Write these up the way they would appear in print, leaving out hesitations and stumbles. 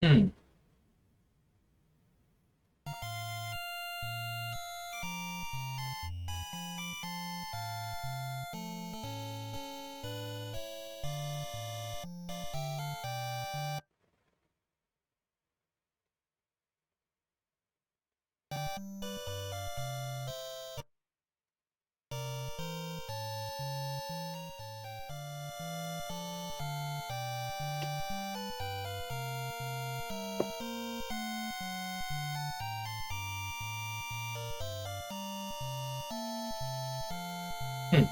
Hmm. Hmm.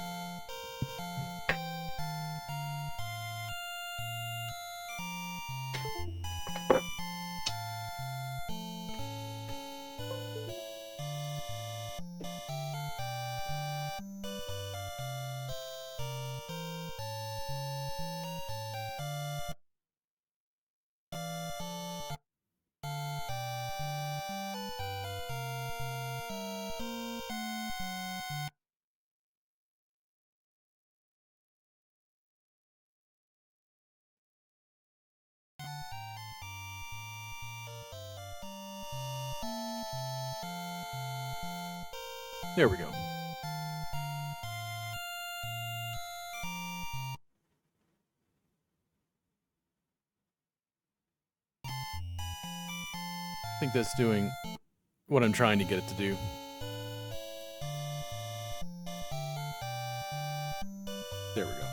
There we go. I think that's doing what I'm trying to get it to do. There we go.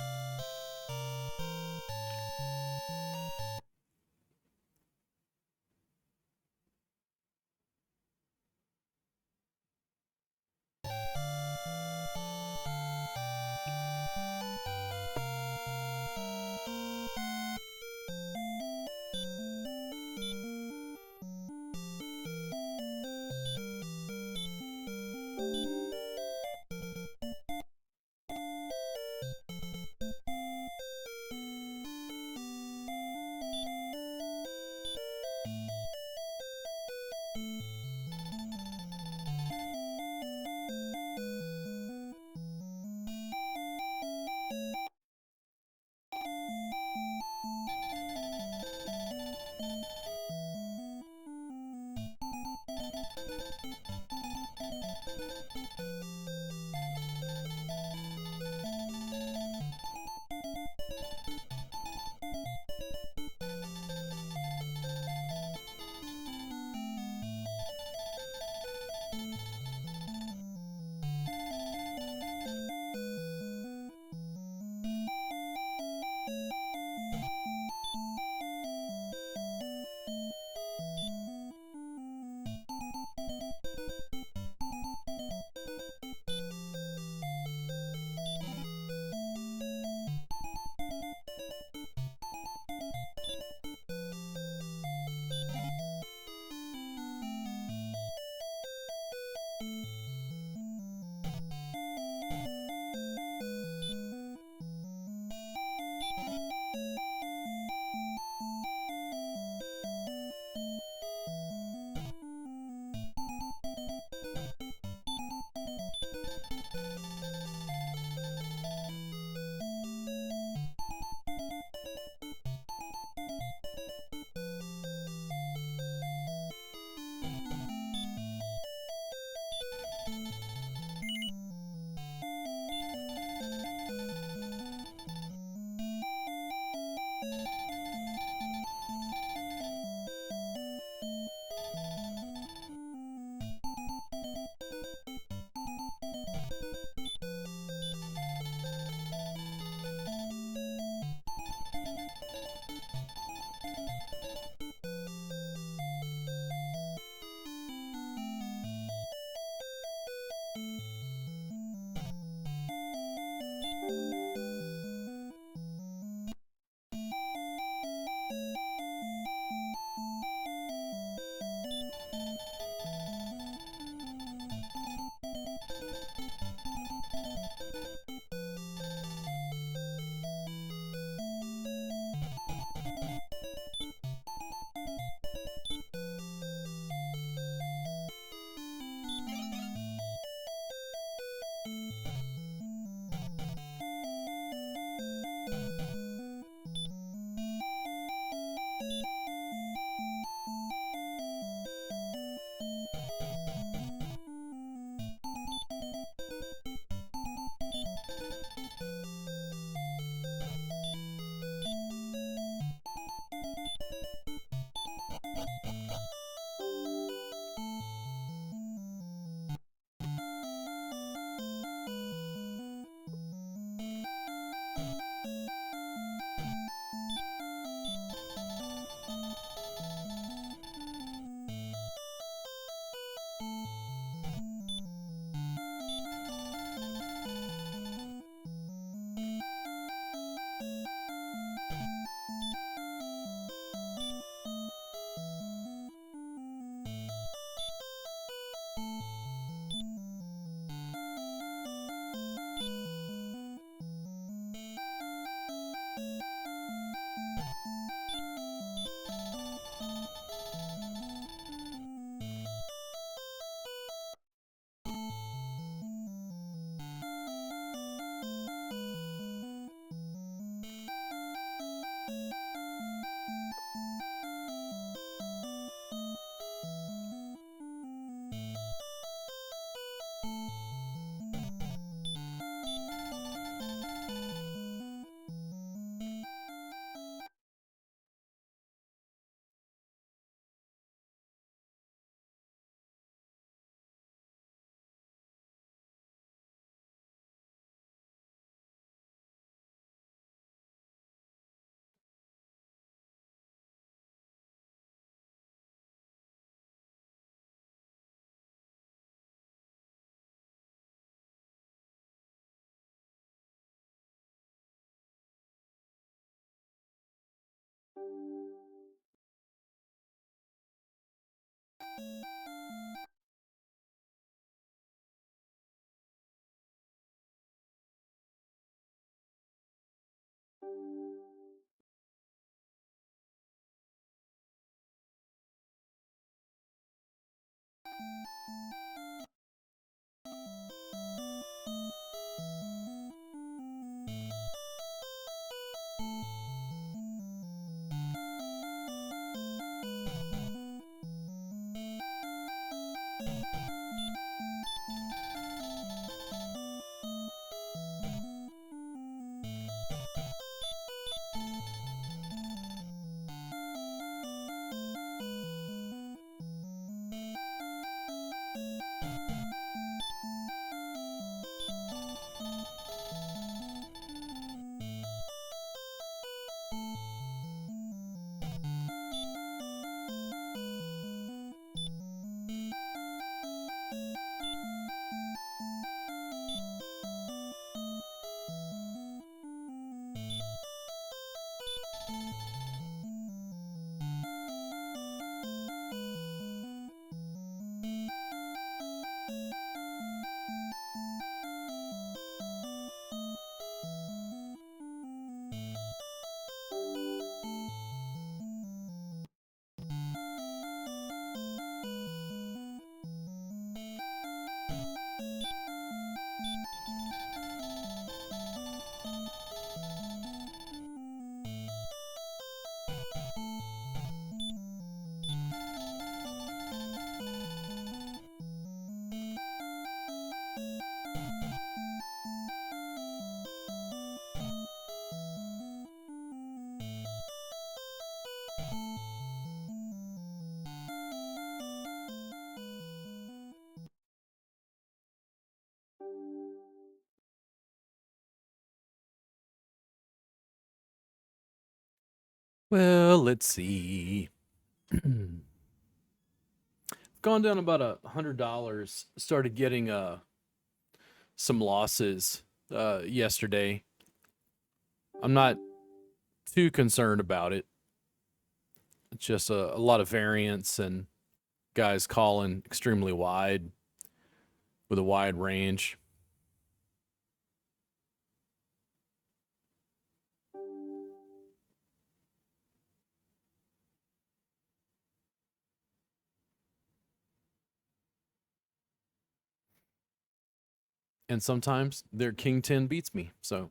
Well, let's see. Gone down about $100. Started getting some losses yesterday. I'm not too concerned about it. It's just a lot of variance and guys calling extremely wide with a wide range. And sometimes their King 10 beats me. So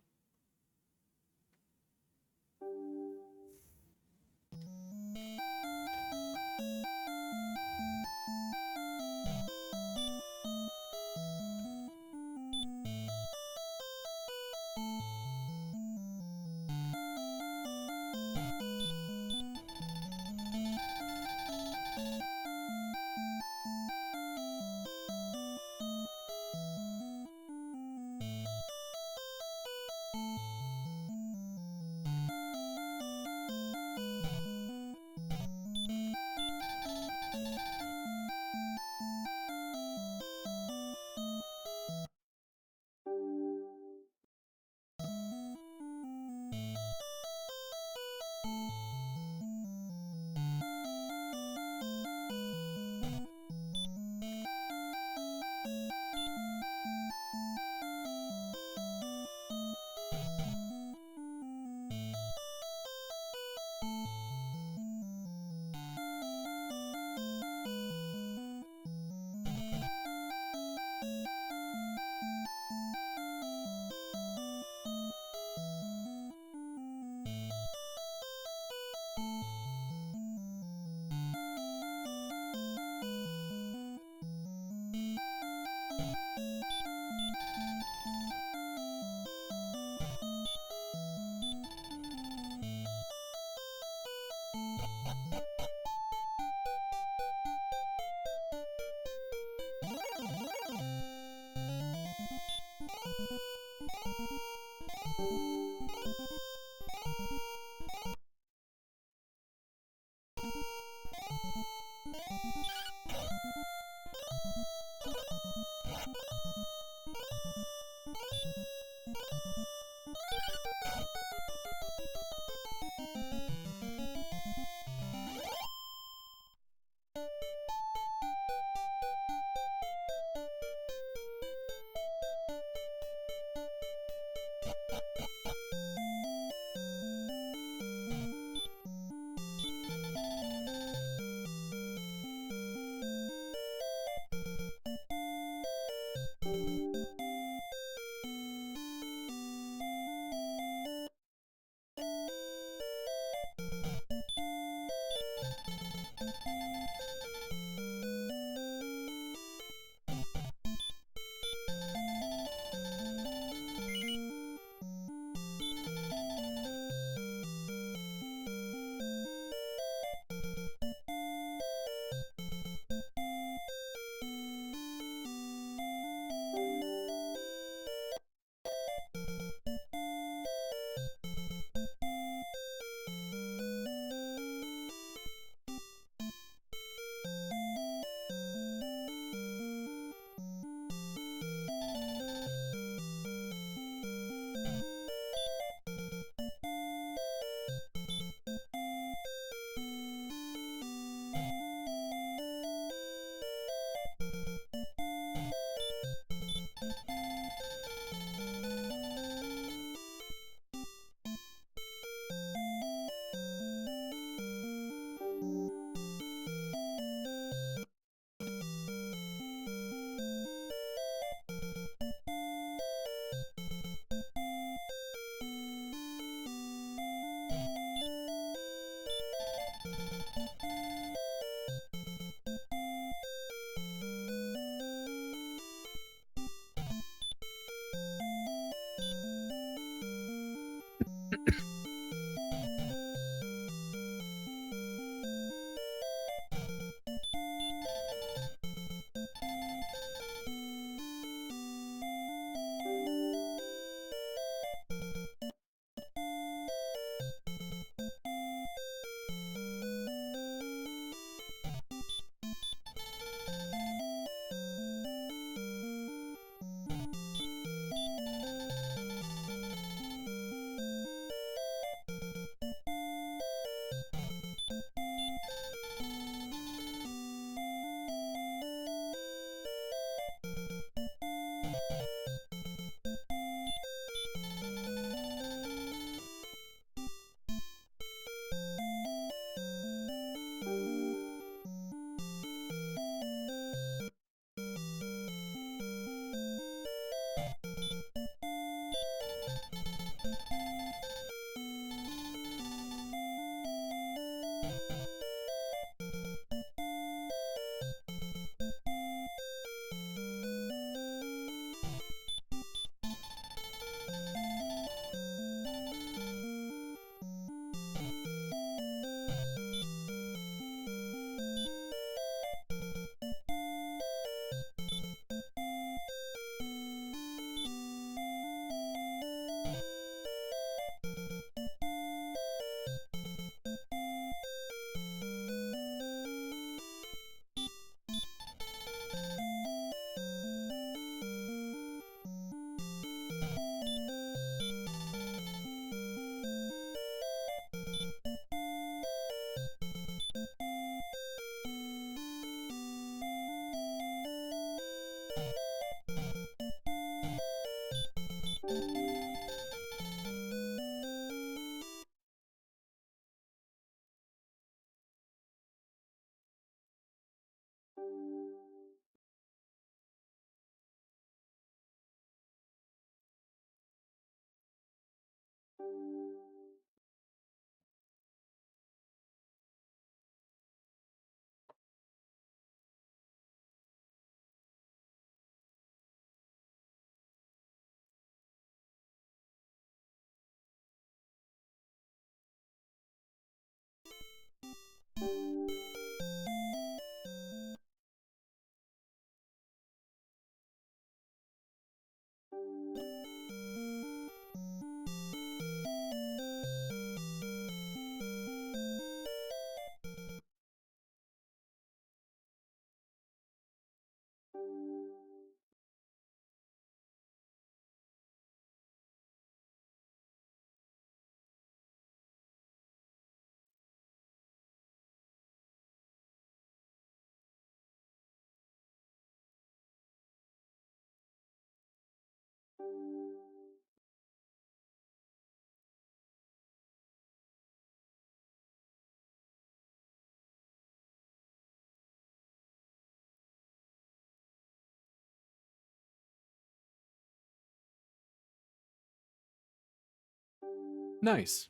Nice.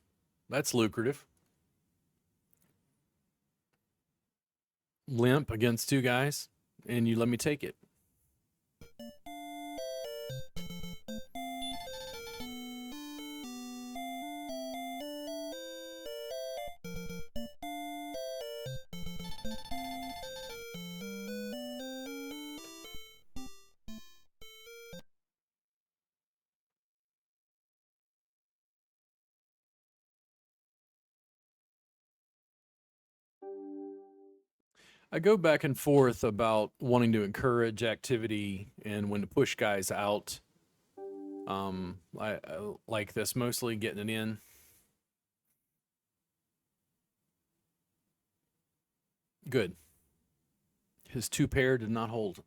That's lucrative. Limp against two guys, and you let me take it. I go back and forth about wanting to encourage activity and when to push guys out. I like this mostly getting it in. Good. His two pair did not hold.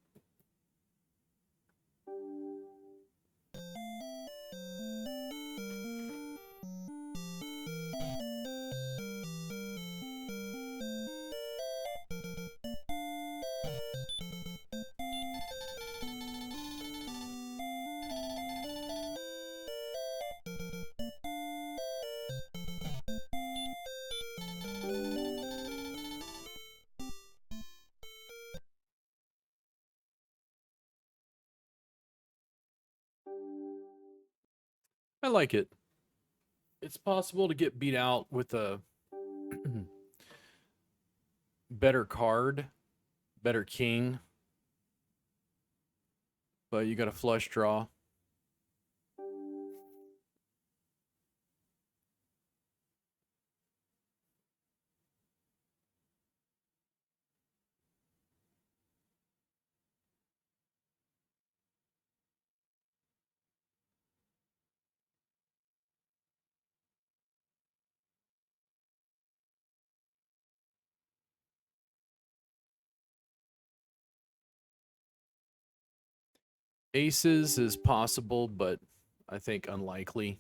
I like it. It's possible to get beat out with a better card, better king, but you got a flush draw. Aces is possible, but I think unlikely.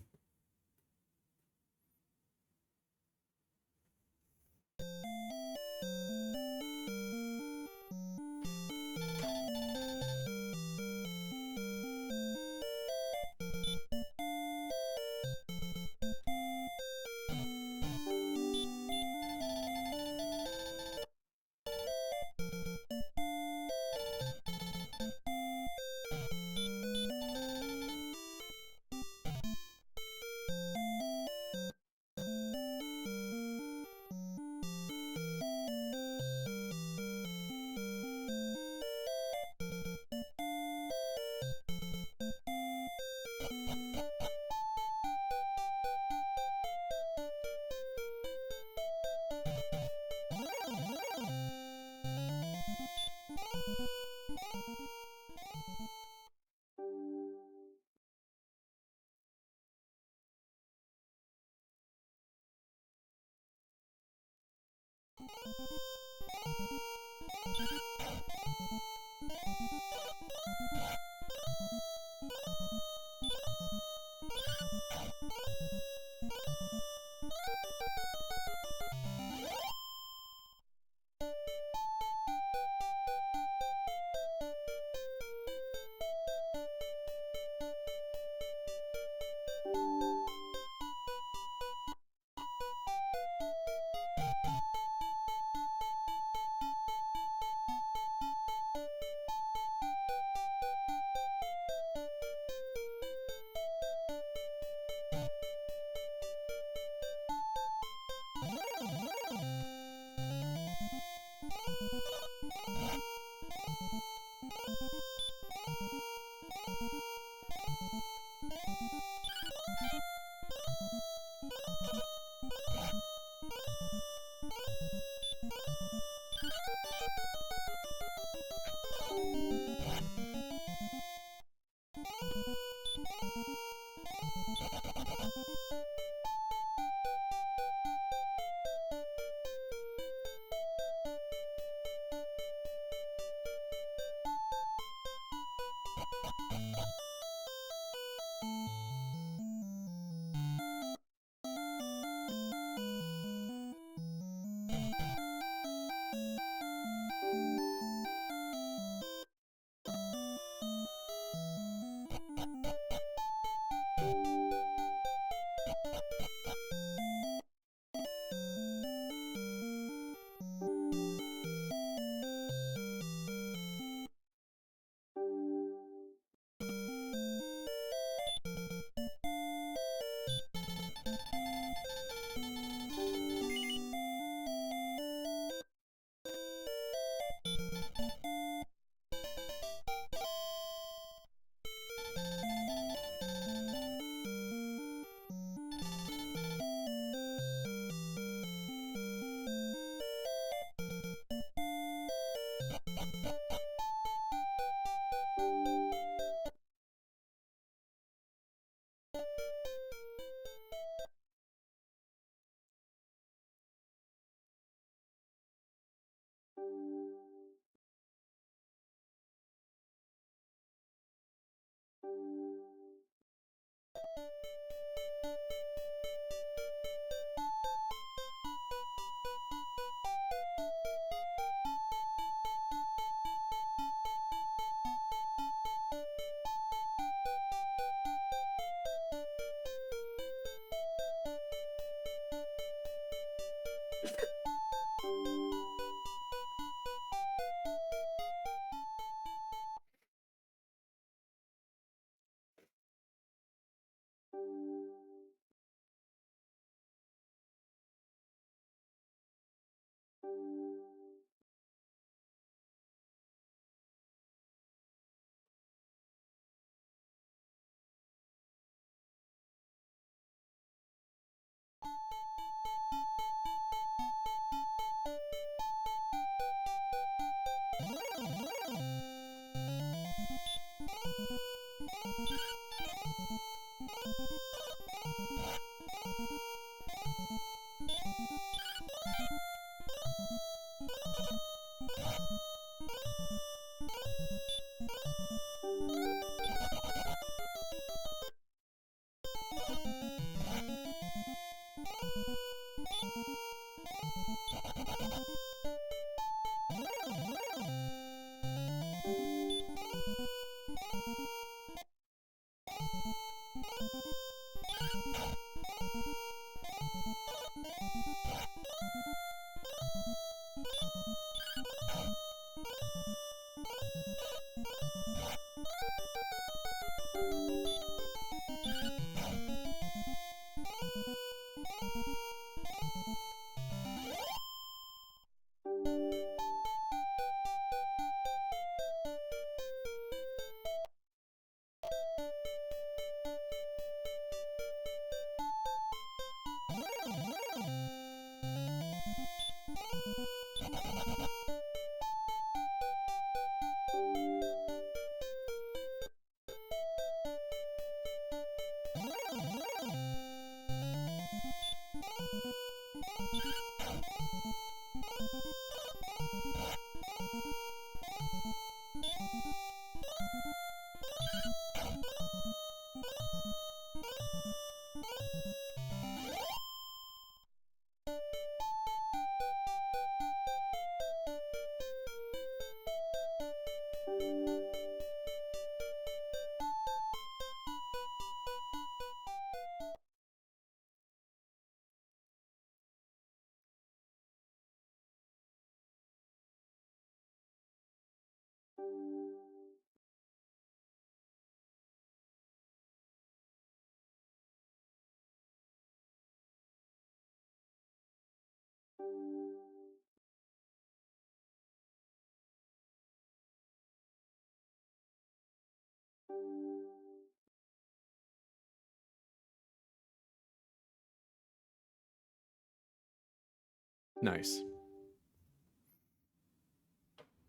Nice.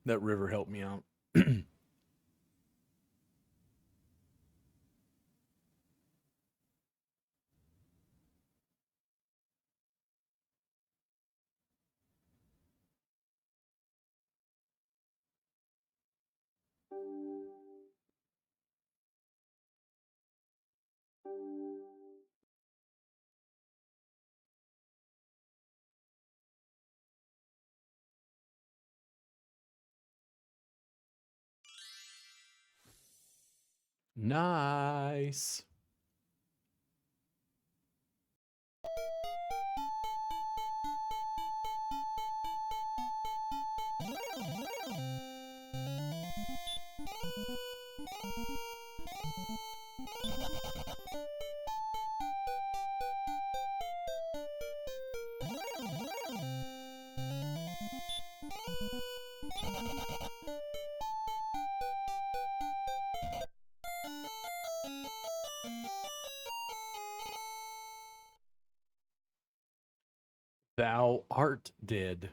That river helped me out. Nice. Thou art dead.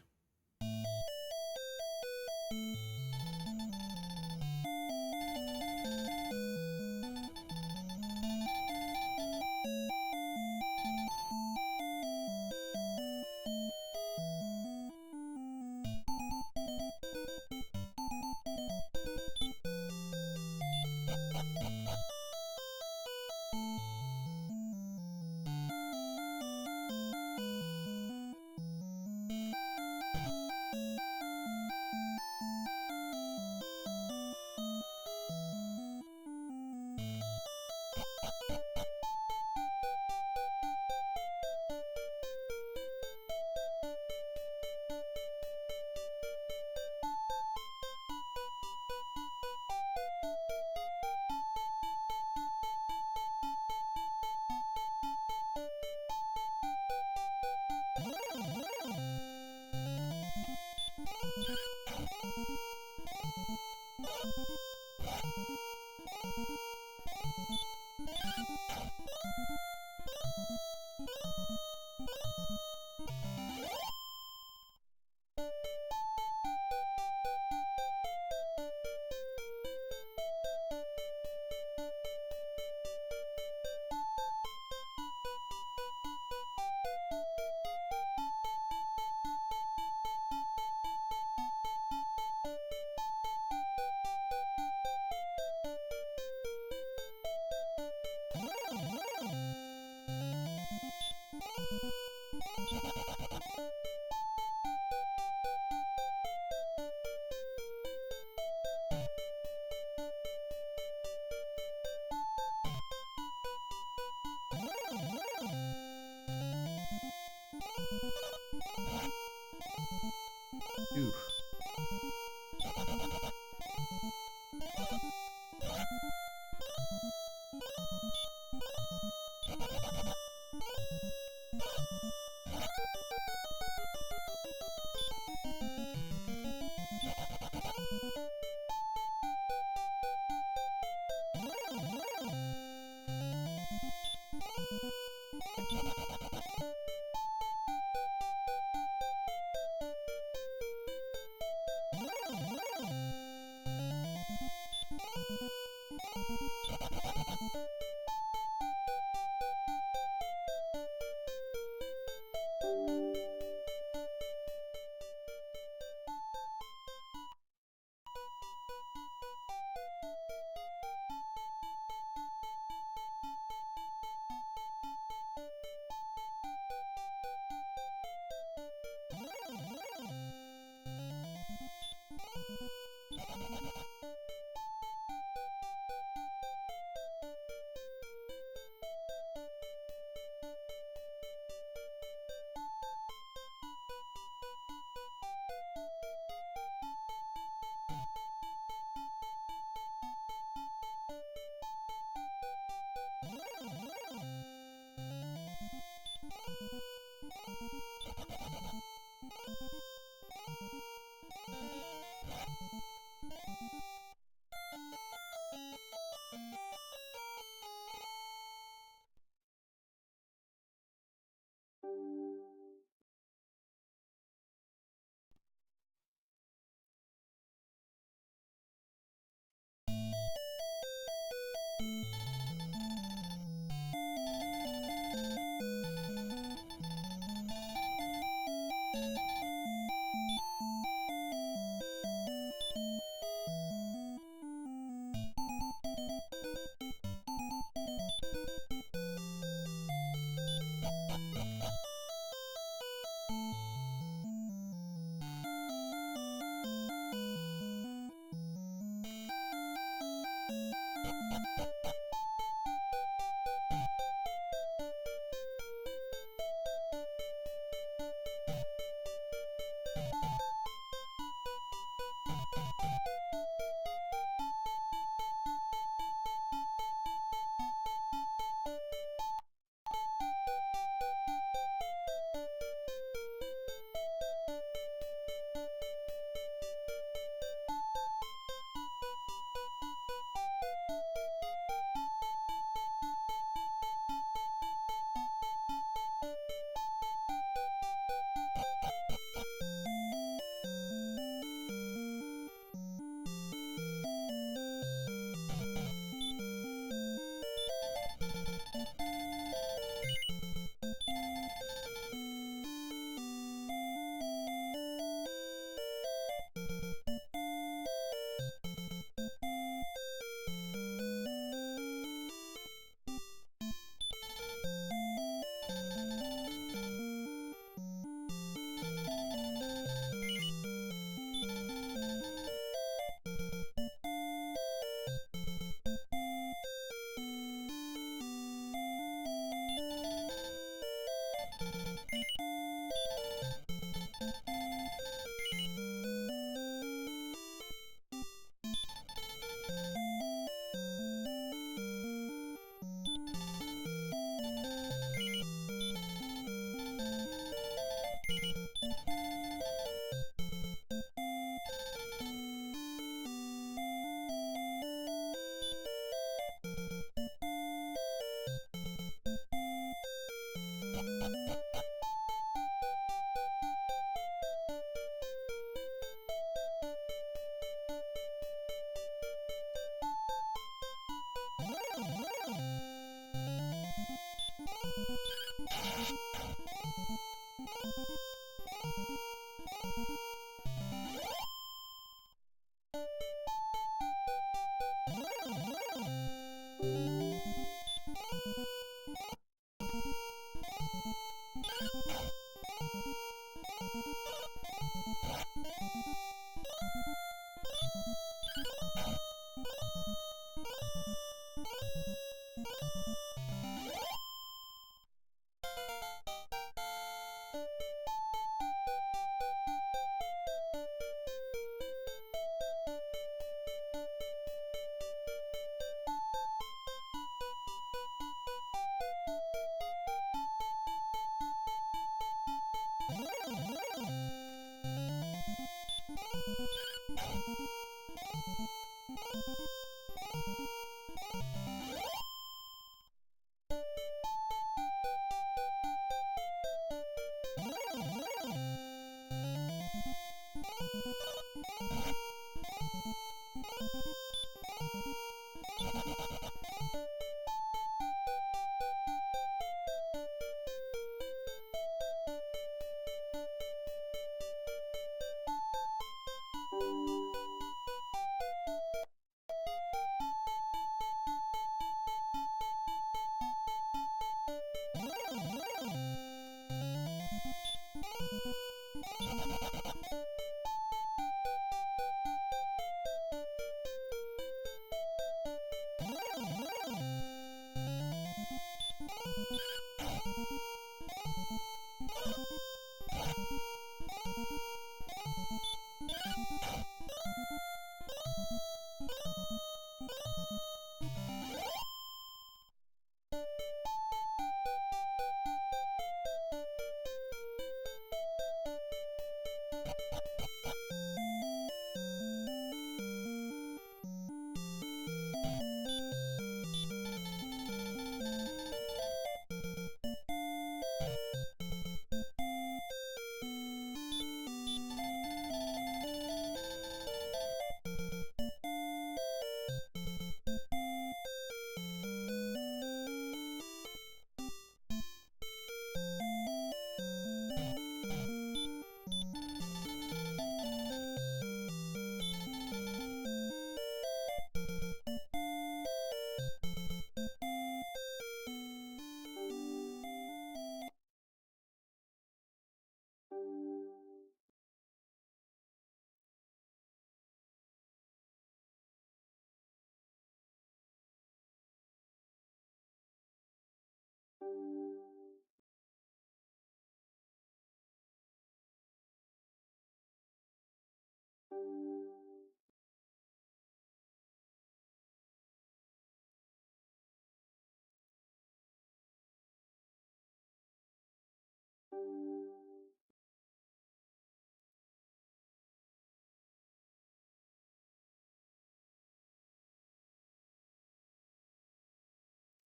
Ooh.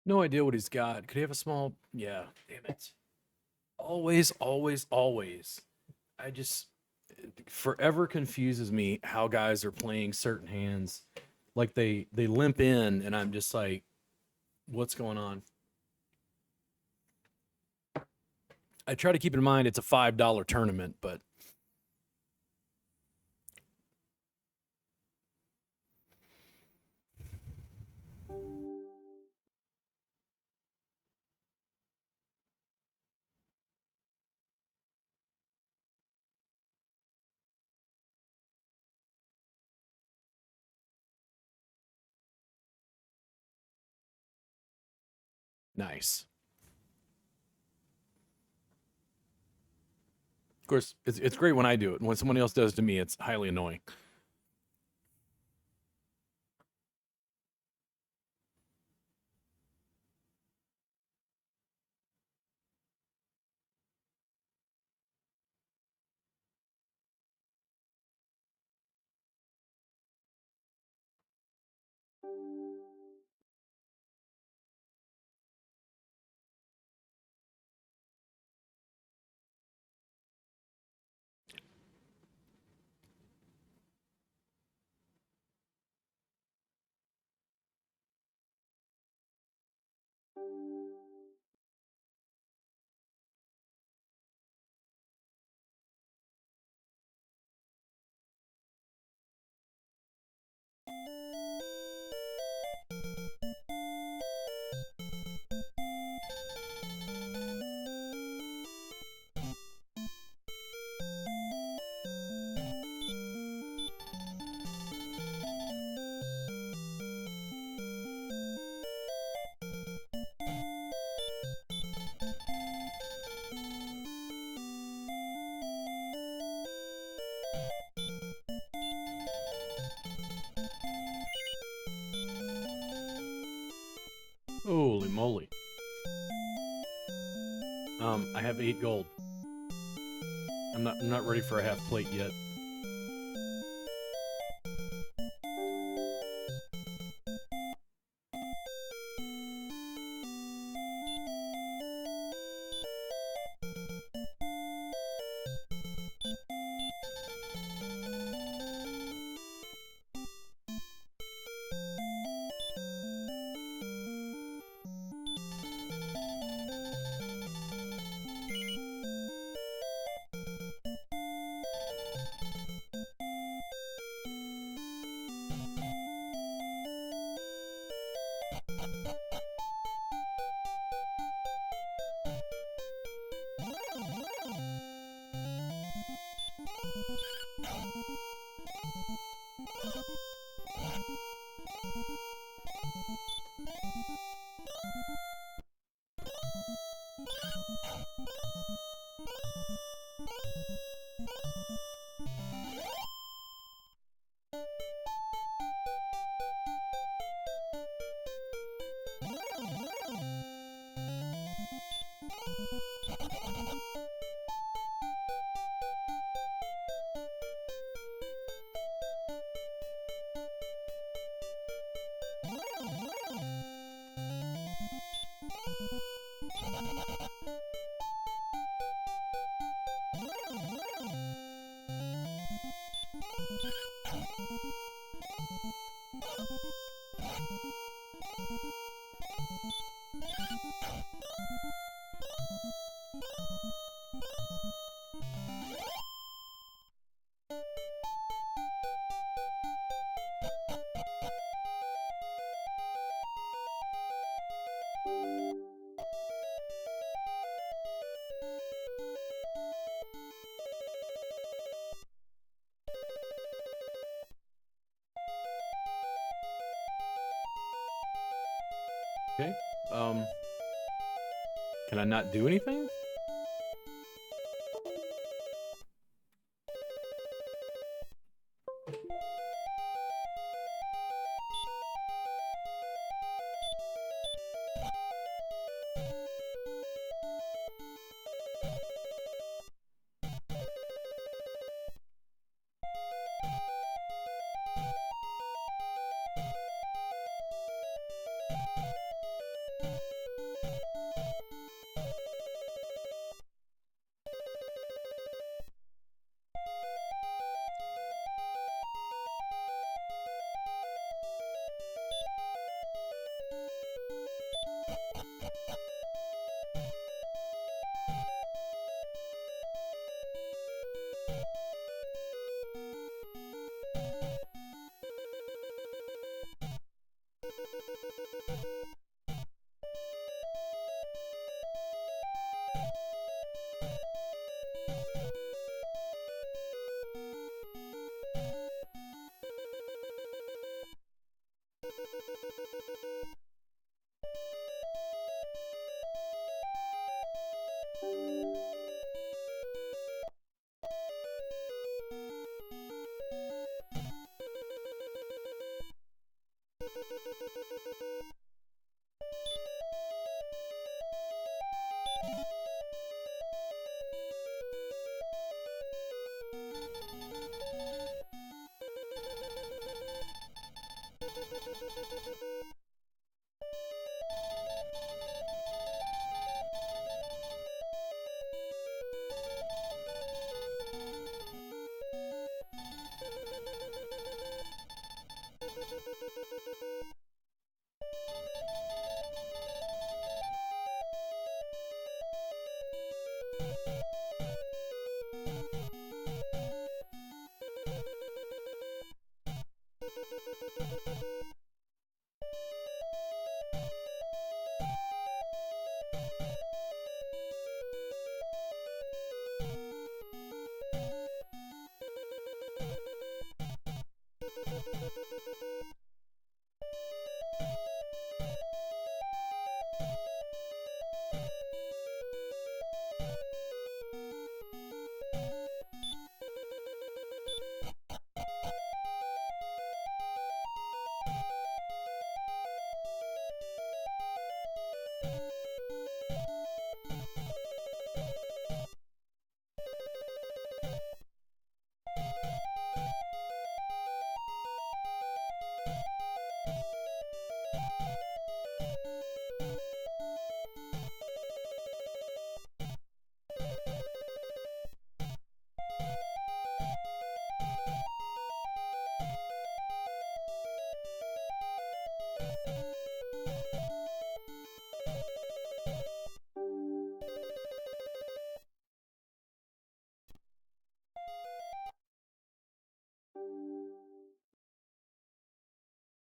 No idea what he's got. Could he have a small? Yeah. Damn it. Always, always, always. I just it forever confuses me how guys are playing certain hands. Like they limp in, and I'm just like, what's going on? I try to keep in mind it's a $5 tournament, but nice. Of course, it's great when I do it. When someone else does to me, it's highly annoying. Holy moly. I have 8 gold. I'm not ready for a half plate yet. Okay. Can I not do anything?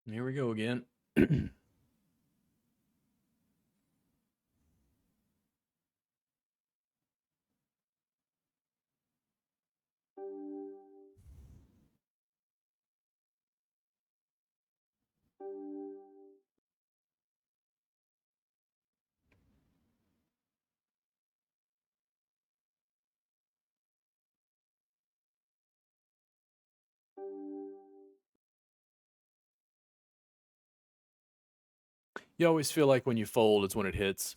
Here we go again. You always feel like when you fold, it's when it hits.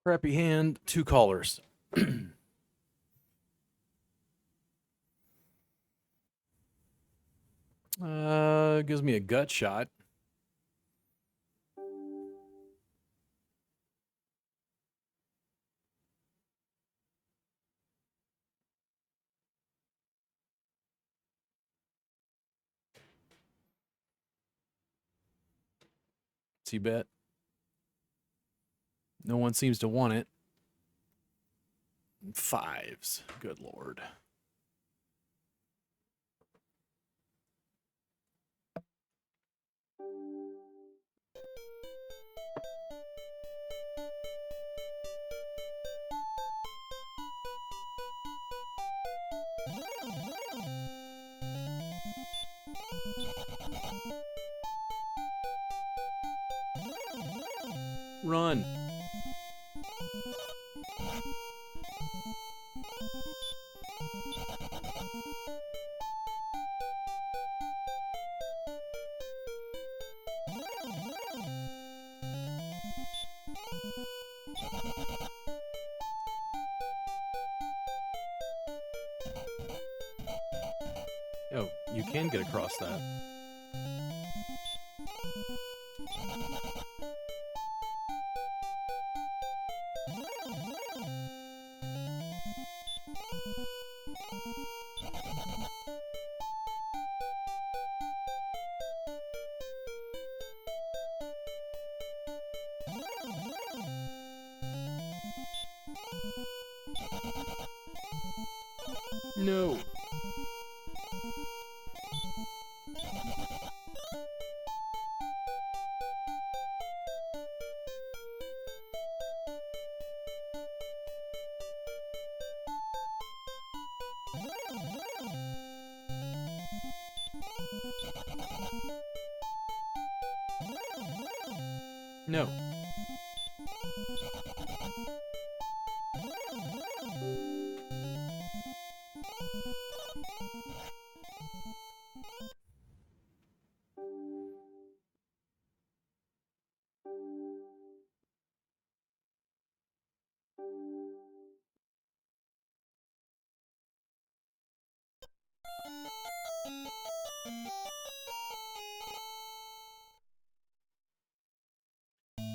Crappy hand, 2 callers. Gives me a gut shot. See bet. No one seems to want it. 5s. Good lord. Run. Oh, you can get across that. No. No.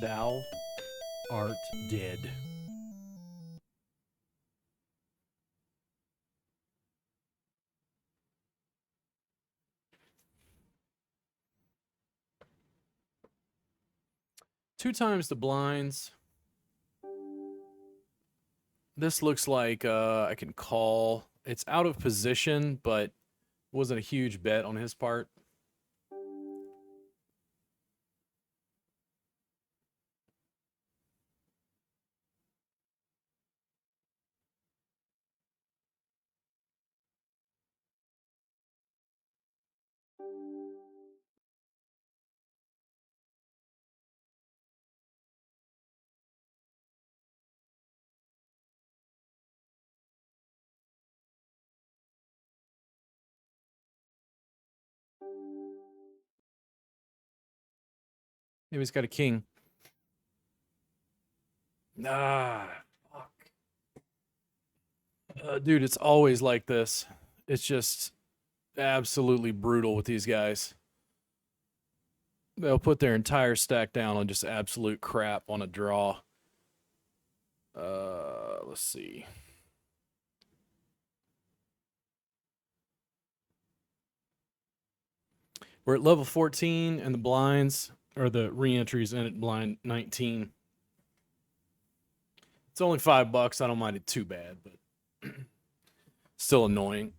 Thou art dead. Two times the blinds. This looks like I can call. It's out of position, but wasn't a huge bet on his part. Maybe he's got a king. Ah, fuck. Dude, it's always like this. It's just absolutely brutal with these guys. They'll put their entire stack down on just absolute crap on a draw. Let's see. We're at level 14, and the blinds, or the re-entries, in at blind 19. It's only $5. I don't mind it too bad, but still annoying.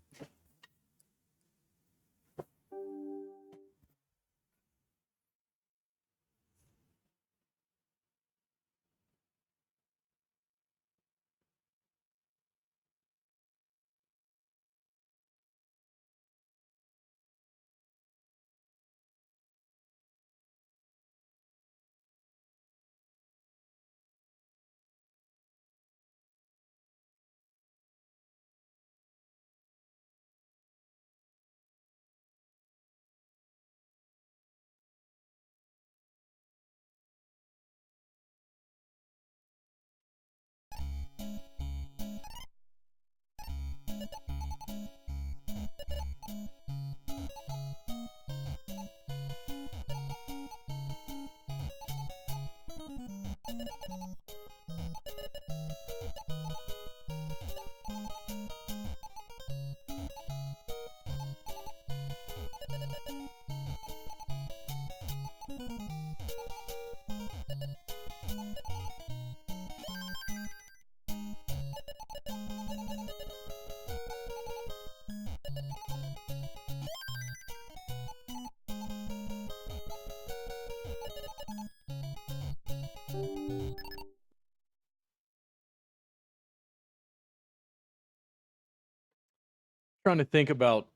Trying to think about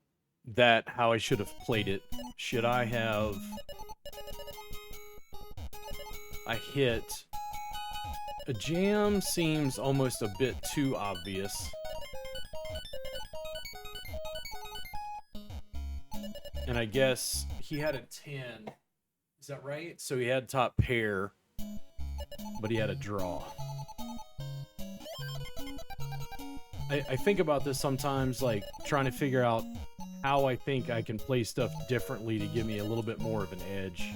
that, how I should have played it. Should I have... I hit... A jam seems almost a bit too obvious. And I guess he had a 10. Is that right? So he had top pair, but he had a draw. I think about this sometimes, like, trying to figure out how I think I can play stuff differently to give me a little bit more of an edge.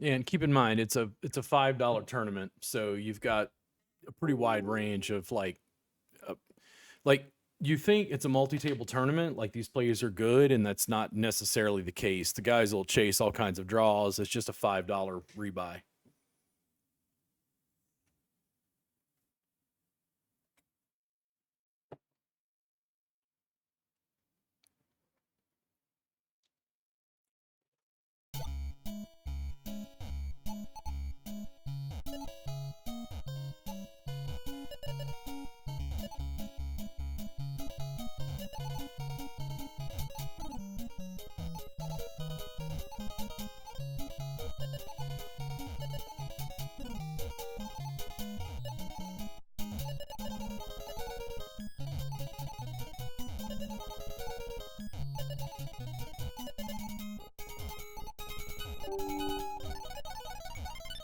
And keep in mind, it's a $5 tournament, so you've got a pretty wide range of like you think it's a multi-table tournament, like these players are good, and that's not necessarily the case. The guys will chase all kinds of draws. It's just a $5 rebuy.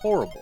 Horrible.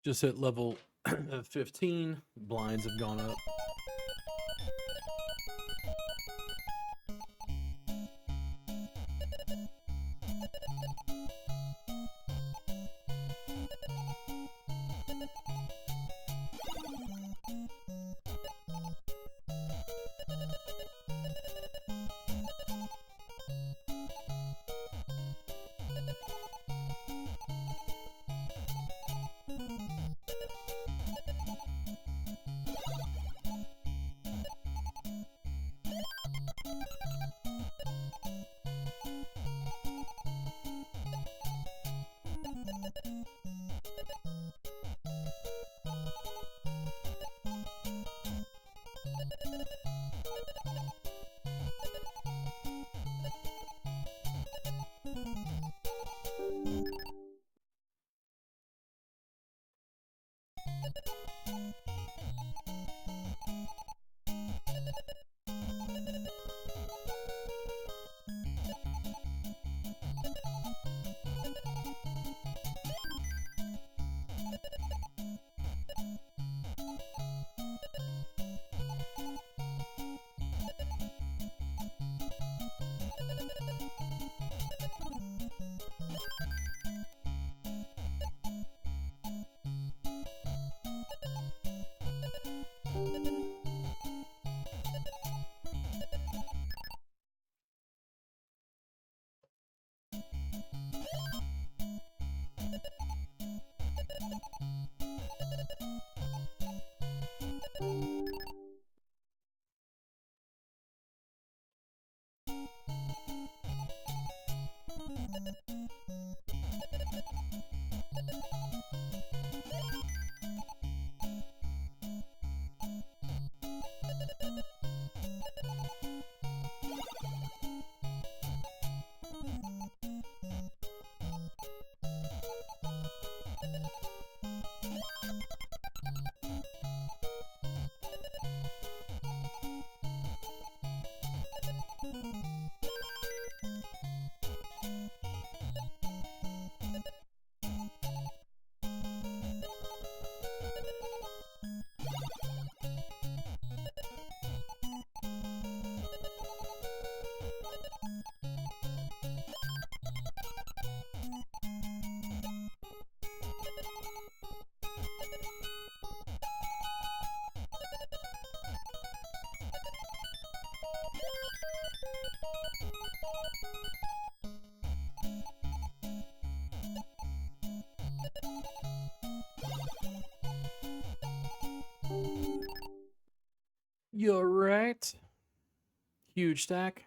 Just hit level 15. Blinds have gone up. You're right. Huge stack.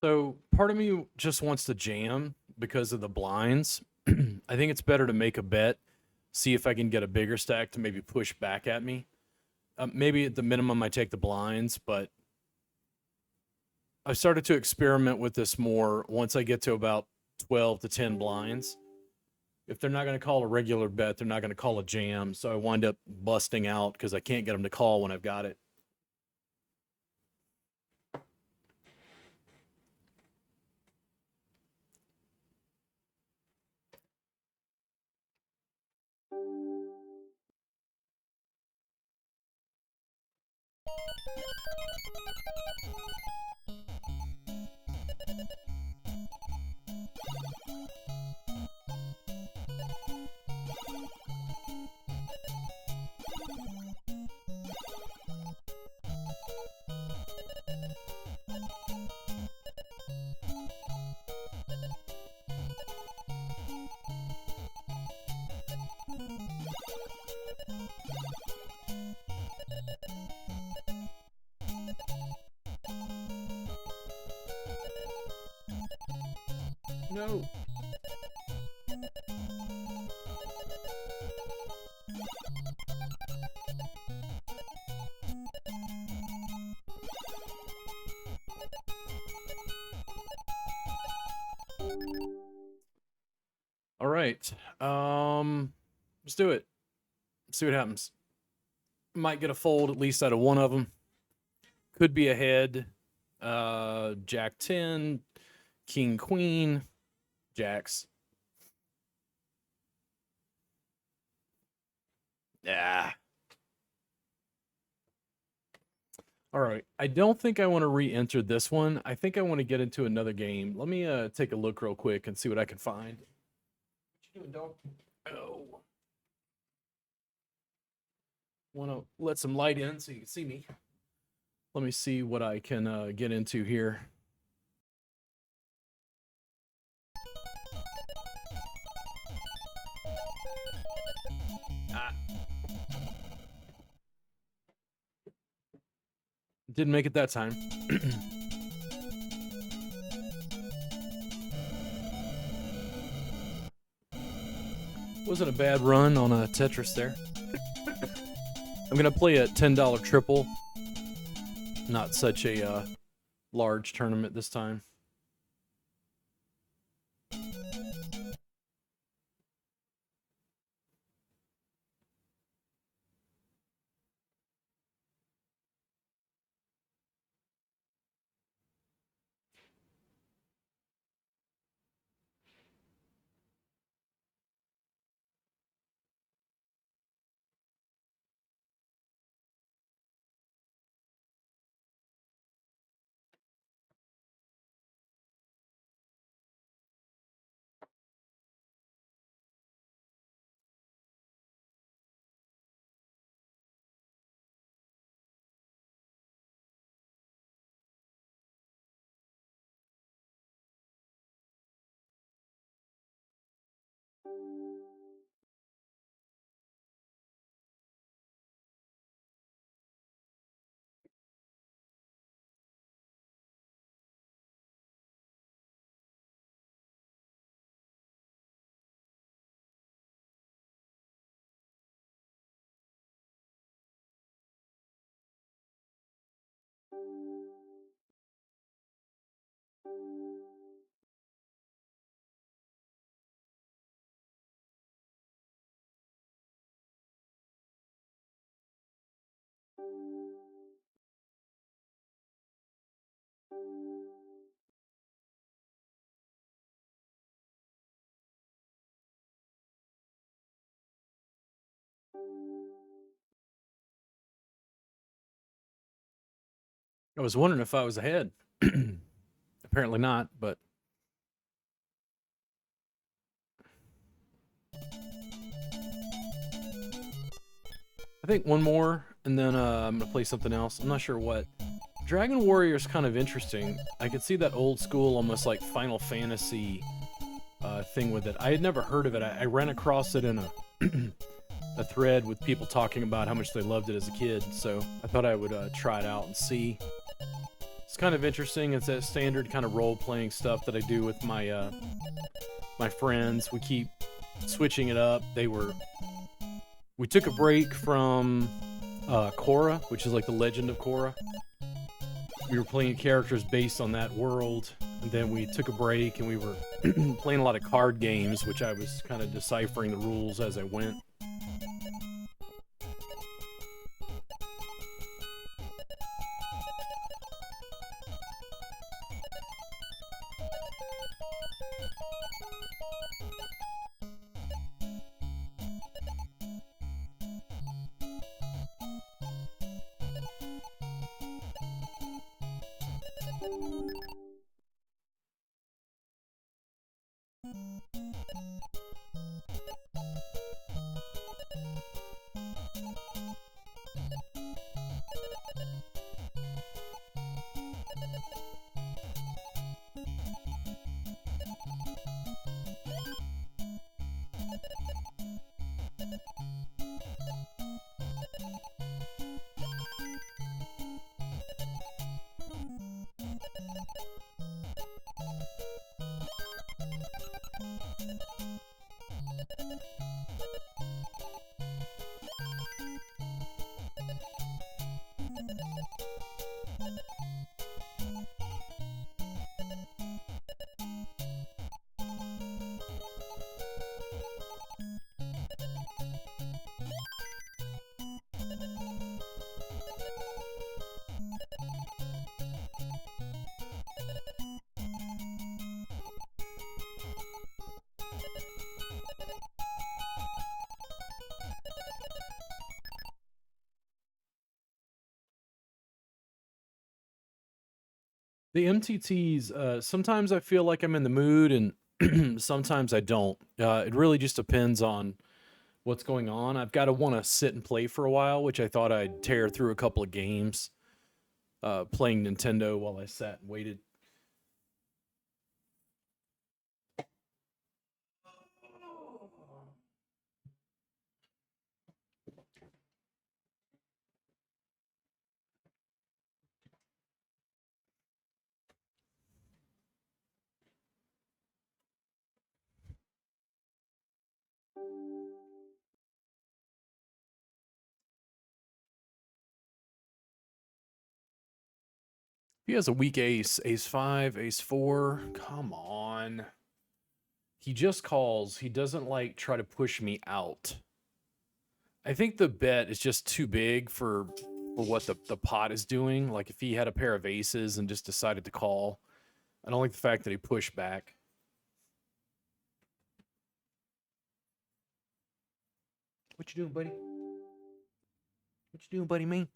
So part of me just wants to jam because of the blinds. I think it's better to make a bet, see if I can get a bigger stack to maybe push back at me. Maybe at the minimum, I take the blinds, but I've started to experiment with this more once I get to about 12 to 10 blinds. If they're not going to call a regular bet, they're not going to call a jam. So I wind up busting out because I can't get them to call when I've got it. No. All right. Let's do it. See what happens. Might get a fold at least out of one of them. Could be a head. Jack 10, King Queen, Jacks. Yeah. All right. I don't think I want to re-enter this one. I think I want to get into another game. Let me take a look real quick and see what I can find. What you doing, dog? Oh. Want to let some light in so you can see me. Let me see what I can get into here. Didn't make it that time. Wasn't a bad run on a Tetris there. I'm gonna play a $10 triple. Not such a large tournament this time. I was wondering if I was ahead. Apparently not, but I think one more, and then I'm gonna play something else. I'm not sure what. Dragon Warrior is kind of interesting. I could see that old school, almost like Final Fantasy thing with it. I had never heard of it. I ran across it in a a thread with people talking about how much they loved it as a kid, so I thought I would try it out and see. It's kind of interesting. It's that standard kind of role-playing stuff that I do with my my friends. We keep switching it up. We took a break from Korra, which is like the Legend of Korra. We were playing characters based on that world, and then we took a break and we were playing a lot of card games, which I was kind of deciphering the rules as I went. The MTTs, sometimes I feel like I'm in the mood and sometimes I don't. It really just depends on what's going on. I've got to want to sit and play for a while, which I thought I'd tear through a couple of games playing Nintendo while I sat and waited. He has a weak ace, ace 5, ace 4. Come on. He just calls. He doesn't like try to push me out. I think the bet is just too big for what the pot is doing. Like if he had a pair of aces and just decided to call. I don't like the fact that he pushed back. What you doing, buddy? What you doing, buddy, man?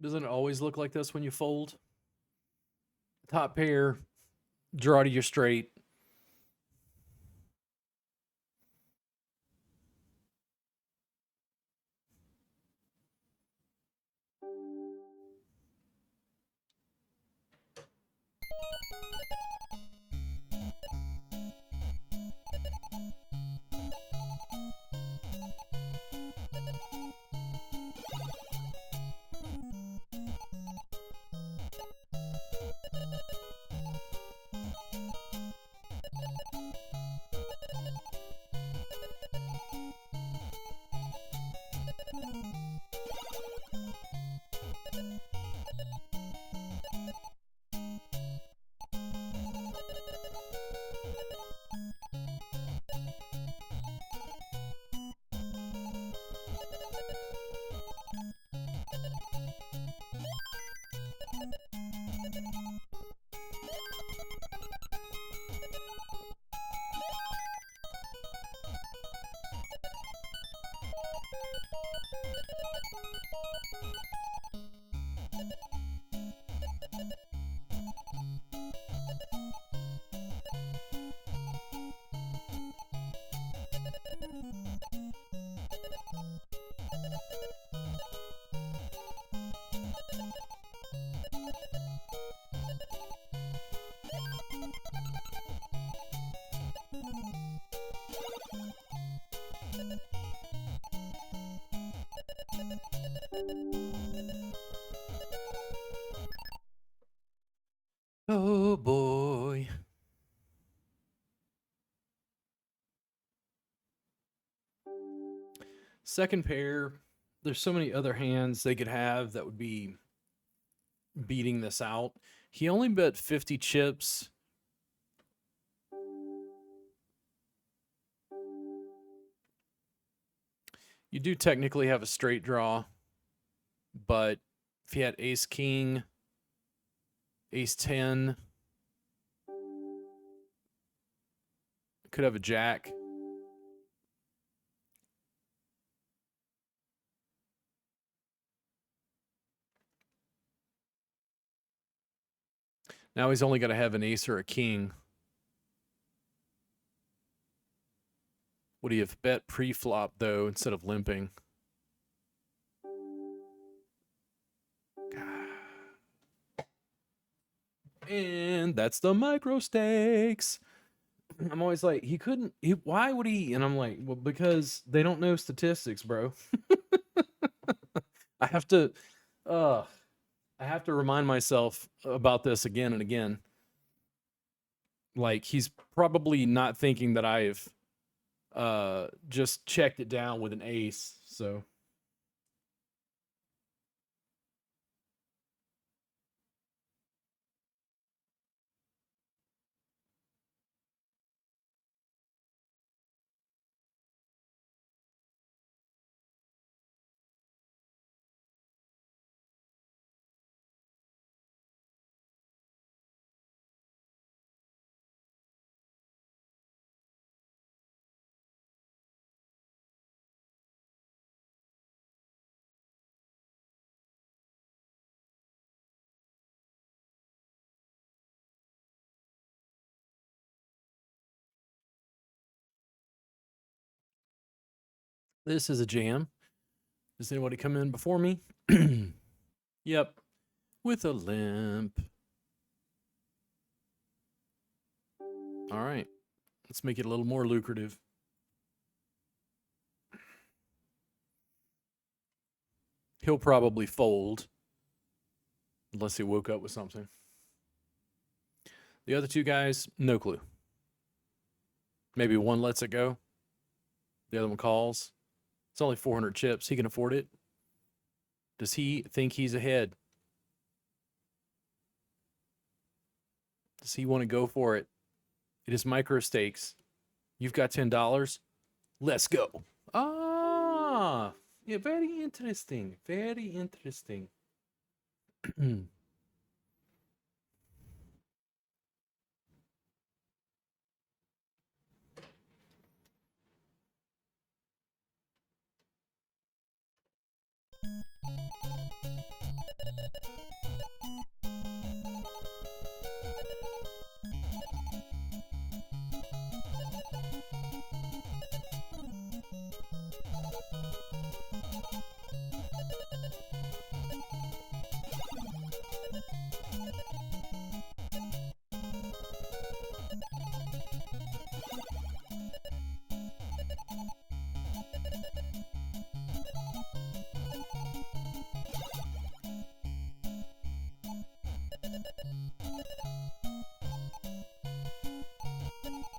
Doesn't it always look like this when you fold? Top pair, draw to your straight. Second pair, there's so many other hands they could have that would be beating this out. He only bet 50 chips. You do technically have a straight draw, but if he had ace king, ace 10, could have a jack. Now he's only got to have an ace or a king. Would he have bet pre-flop, though, instead of limping? And that's the micro stakes. I'm always like, why would he? And I'm like, well, because they don't know statistics, bro. I have to remind myself about this again and again. Like, he's probably not thinking that I've just checked it down with an ace, so. This is a jam. Does anybody come in before me? Yep. With a limp. All right. Let's make it a little more lucrative. He'll probably fold. Unless he woke up with something. The other two guys, no clue. Maybe one lets it go. The other one calls. It's only 400 chips. He can afford it. Does he think he's ahead? Does he want to go for it? It is micro stakes. You've got $10. Let's go. Ah, yeah, very interesting. Very interesting.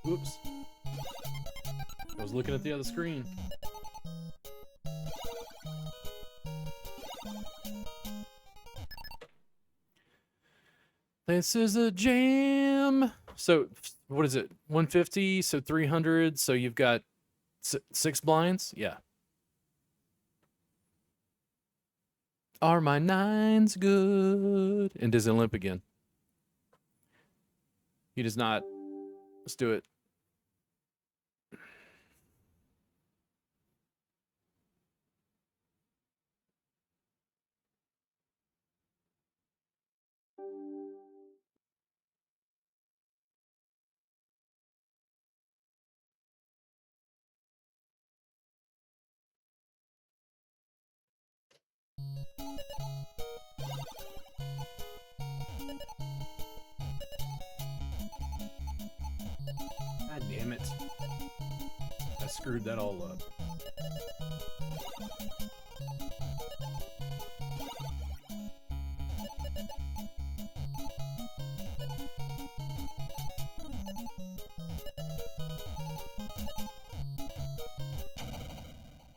Oops. I was looking at the other screen. This is a jam. So, what is it? 150, so 300. So you've got 6 blinds? Yeah. Are my nines good? And does it limp again? He does not. Let's do it. God damn it. I screwed that all up.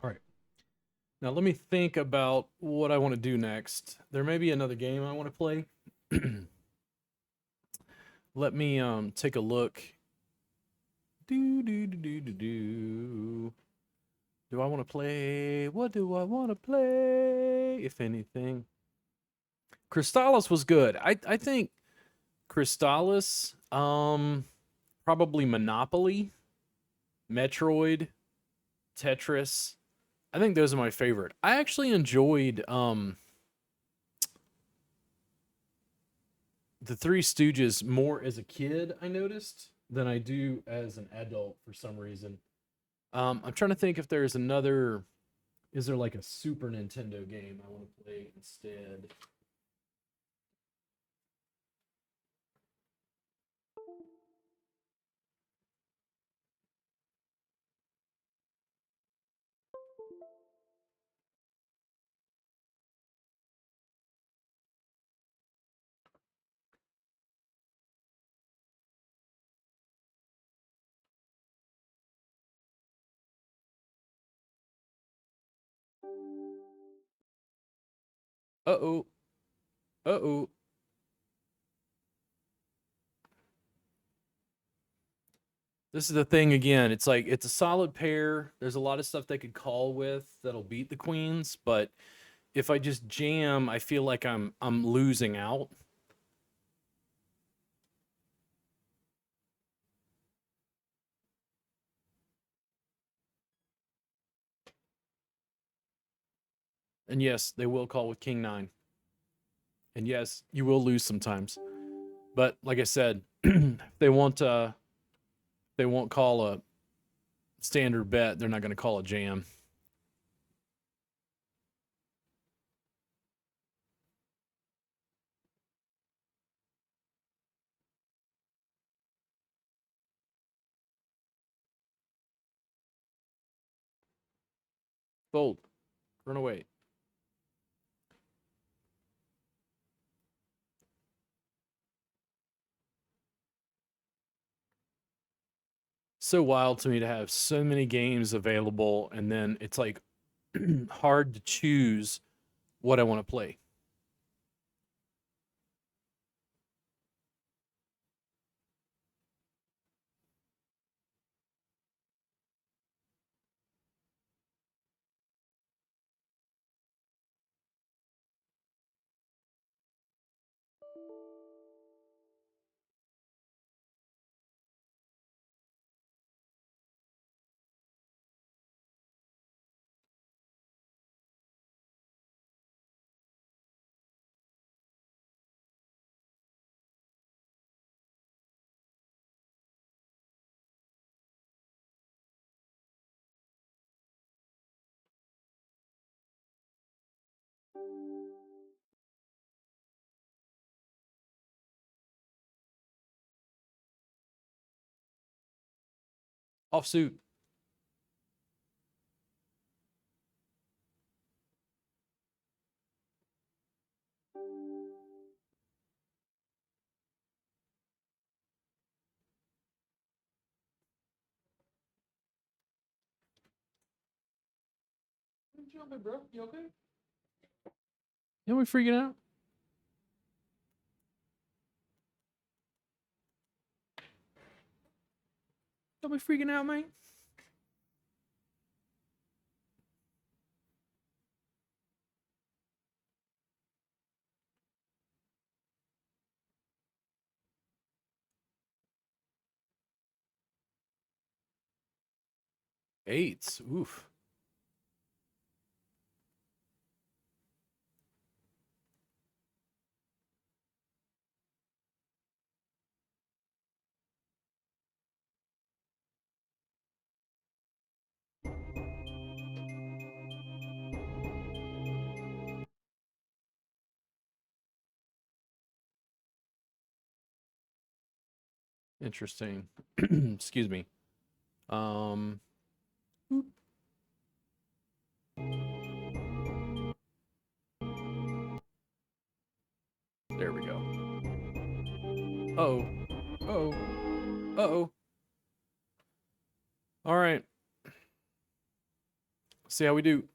All right. Now let me think about what I want to do next. There may be another game I want to play. Let me take a look. Do. Do I want to play? What do I want to play? If anything. Crystalis was good. I think Crystalis, probably Monopoly, Metroid, Tetris. I think those are my favorite. I actually enjoyed the Three Stooges more as a kid, I noticed, than I do as an adult for some reason. I'm trying to think if there's another. Is there like a Super Nintendo game I want to play instead? Uh oh. Uh oh. This is the thing again. It's like it's a solid pair. There's a lot of stuff they could call with that'll beat the queens, but if I just jam, I feel like I'm losing out. And yes, they will call with King 9. And yes, you will lose sometimes. But like I said, they won't call a standard bet, they're not going to call a jam. Fold. Run away. So wild to me to have so many games available and then it's like hard to choose what I want to play. Offsuit. Jumping, bro. You okay? You know we freaking out? Don't be freaking out, man. Eights. Oof. Interesting. Excuse me. Um. There we go. Uh-oh. Uh-oh. Uh-oh. All right. See how we do.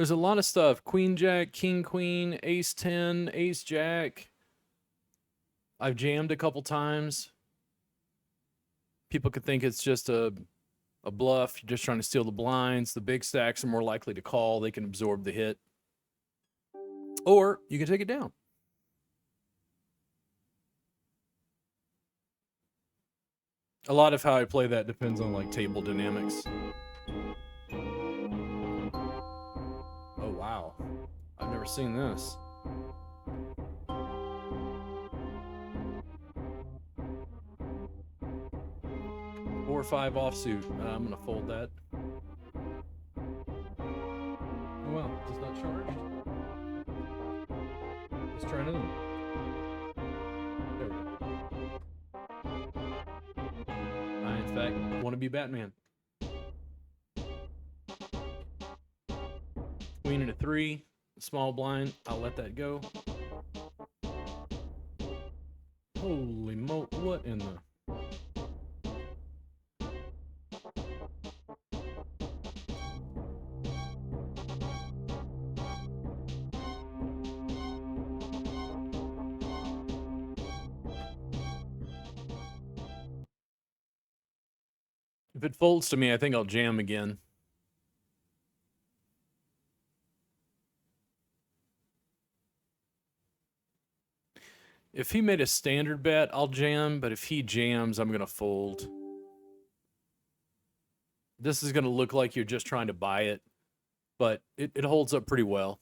There's a lot of stuff. Queen Jack, King Queen, Ace 10, Ace Jack. I've jammed a couple times. People could think it's just a bluff. You're just trying to steal the blinds. The big stacks are more likely to call. They can absorb the hit. Or you can take it down. A lot of how I play that depends on like table dynamics. Oh, wow. I've never seen this. Four or five offsuit. I'm going to fold that. Oh, well, just not charged. Let's try another one. There we go. I, in fact, want to be Batman. Queen and a 3. Small blind. I'll let that go. Holy mo... What in the... If it folds to me, I think I'll jam again. If he made a standard bet, I'll jam, but if he jams, I'm going to fold. This is going to look like you're just trying to buy it, but it holds up pretty well.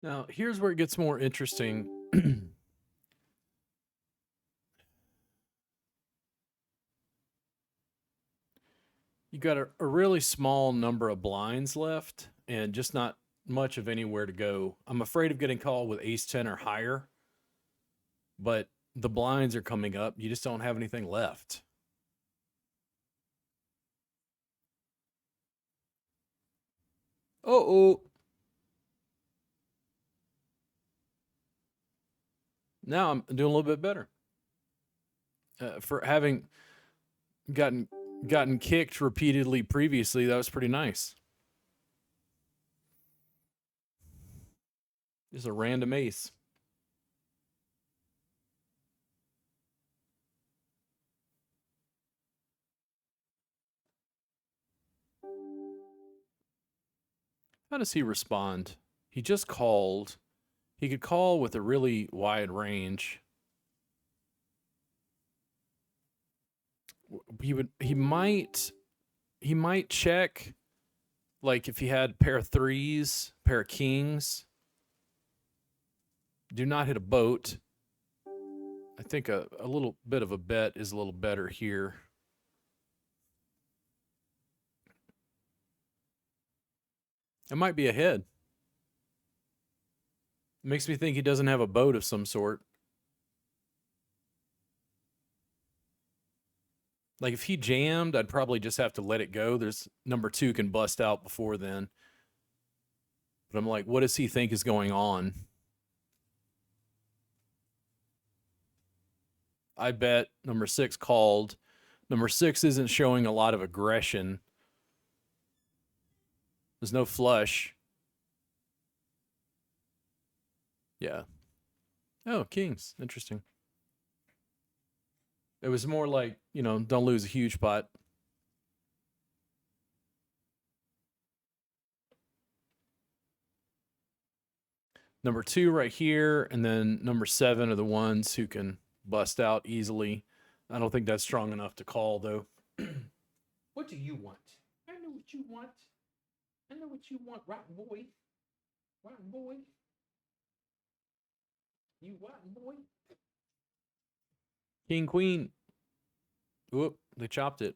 Now, here's where it gets more interesting. You got a really small number of blinds left and just not much of anywhere to go. I'm afraid of getting called with ace 10 or higher, but the blinds are coming up. You just don't have anything left. Uh-oh. Now I'm doing a little bit better. For having gotten kicked repeatedly previously, that was pretty nice. Just a random ace. How does he respond? He just called. He could call with a really wide range. He might check, like if he had pair of 3s, pair of kings. Do not hit a boat. I think a little bit of a bet is a little better here. It might be ahead. It makes me think he doesn't have a boat of some sort. Like if he jammed, I'd probably just have to let it go. There's number 2 can bust out before then. But I'm like, what does he think is going on? I bet number 6 called. Number 6 isn't showing a lot of aggression. There's no flush. Yeah. Oh, kings. Interesting. It was more like, don't lose a huge pot. Number 2 right here, and then number 7 are the ones who can bust out easily. I don't think that's strong enough to call, though. What do you want? I know what you want. I know what you want, rotten boy. Rotten boy. You rotten boy. King, queen. Whoop, they chopped it.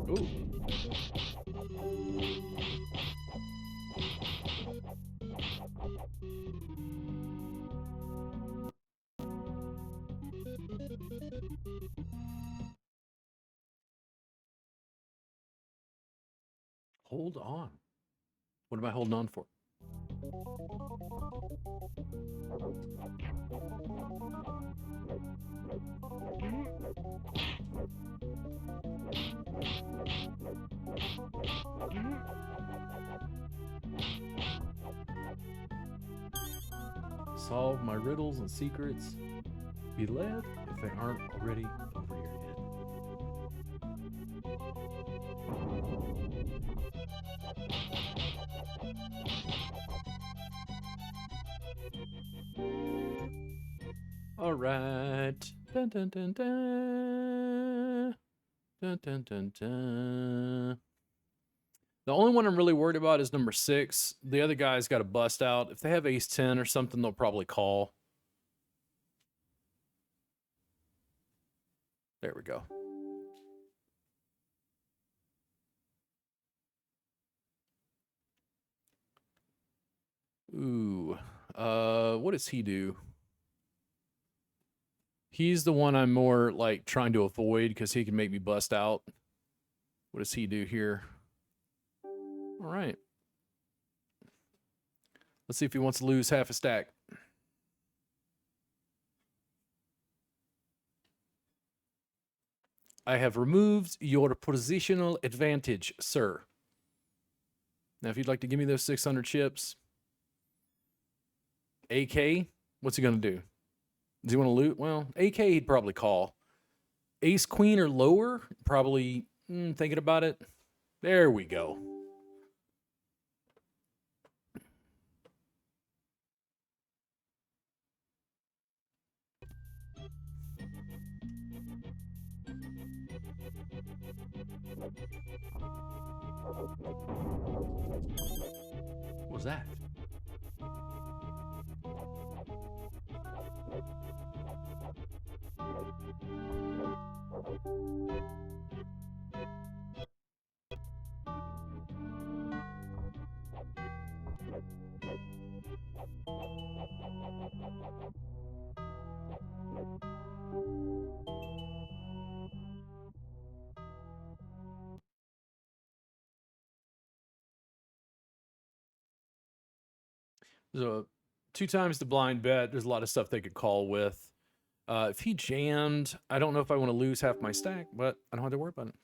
Ooh. Hold on. What am I holding on for? Solve my riddles and secrets. Be led if they aren't already over your head. All right. Dun, dun, dun, dun. Dun, dun, dun, dun. The only one I'm really worried about is number 6. The other guy's got to bust out. If they have ace 10 or something, they'll probably call. There we go. Ooh. What does he do? He's the one I'm more like trying to avoid because he can make me bust out. What does he do here? All right. Let's see if he wants to lose half a stack. I have removed your positional advantage, sir. Now, if you'd like to give me those 600 chips, AK, what's he going to do? Does he want to loot? Well, AK, he'd probably call. Ace, queen, or lower? Probably thinking about it. There we go. What was that? So 2 times the blind bet. There's a lot of stuff they could call with. If he jammed, I don't know if I want to lose half my stack, but I don't have to worry about it.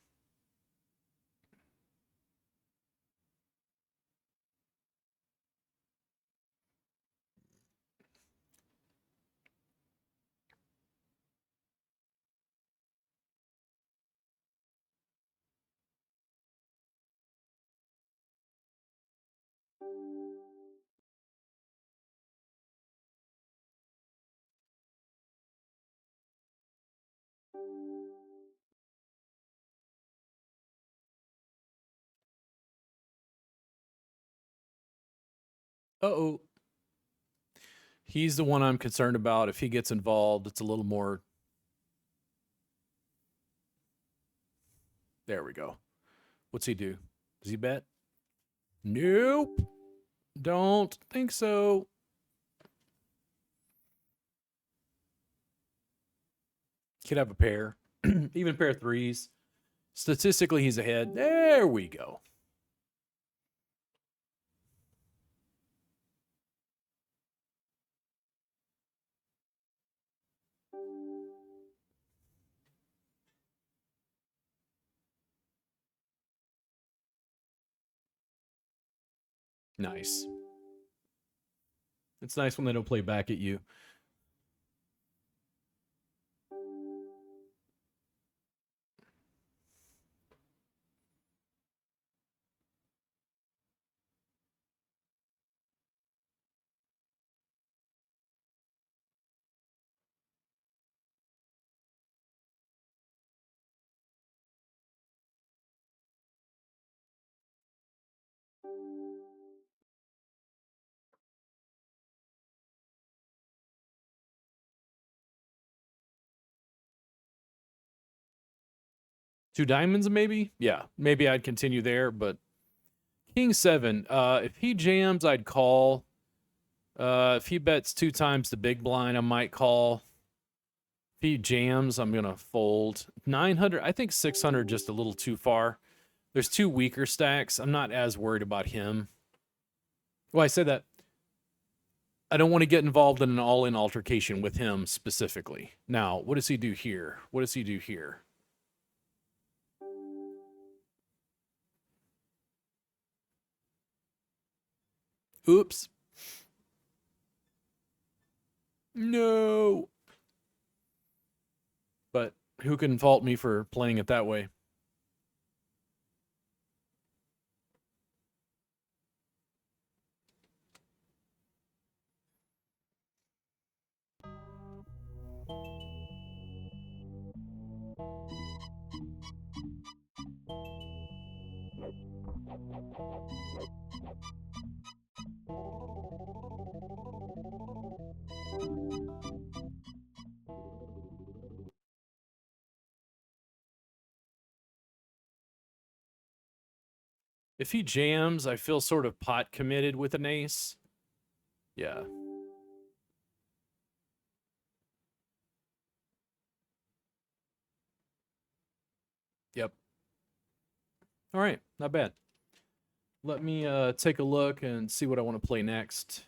Uh-oh. He's the one I'm concerned about. If he gets involved, it's a little more. There we go. What's he do? Does he bet? Nope. Don't think so. Could have a pair, even a pair of threes. Statistically, he's ahead. There we go. Nice. It's nice when they don't play back at you. Two diamonds, maybe? Yeah, maybe I'd continue there, but King 7, if he jams, I'd call. If he bets 2 times the big blind, I might call. If he jams, I'm going to fold. 900, I think 600 just a little too far. There's 2 weaker stacks. I'm not as worried about him. Well, I say that. I don't want to get involved in an all-in altercation with him specifically. Now, what does he do here? What does he do here? Oops. No. But who can fault me for playing it that way? If he jams, I feel sort of pot committed with an ace. Yeah. Yep. All right, not bad. Let me take a look and see what I want to play next.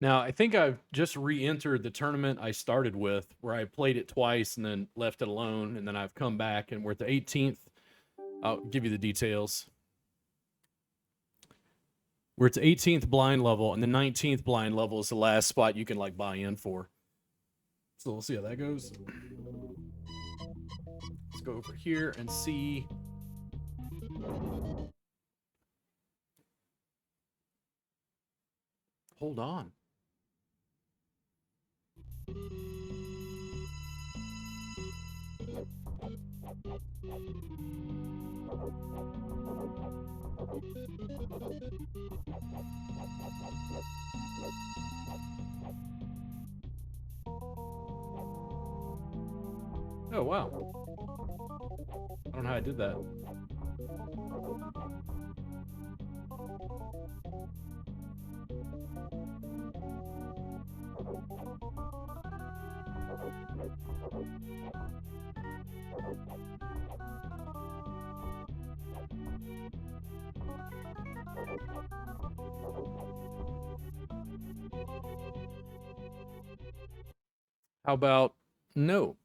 Now, I think I've just re-entered the tournament I started with, where I played it twice and then left it alone, and then I've come back, and we're at the 18th. I'll give you the details. We're at the 18th blind level, and the 19th blind level is the last spot you can like buy in for. So we'll see how that goes. Let's go over here and see. Hold on. Oh, wow. I don't know how I did that. How about no?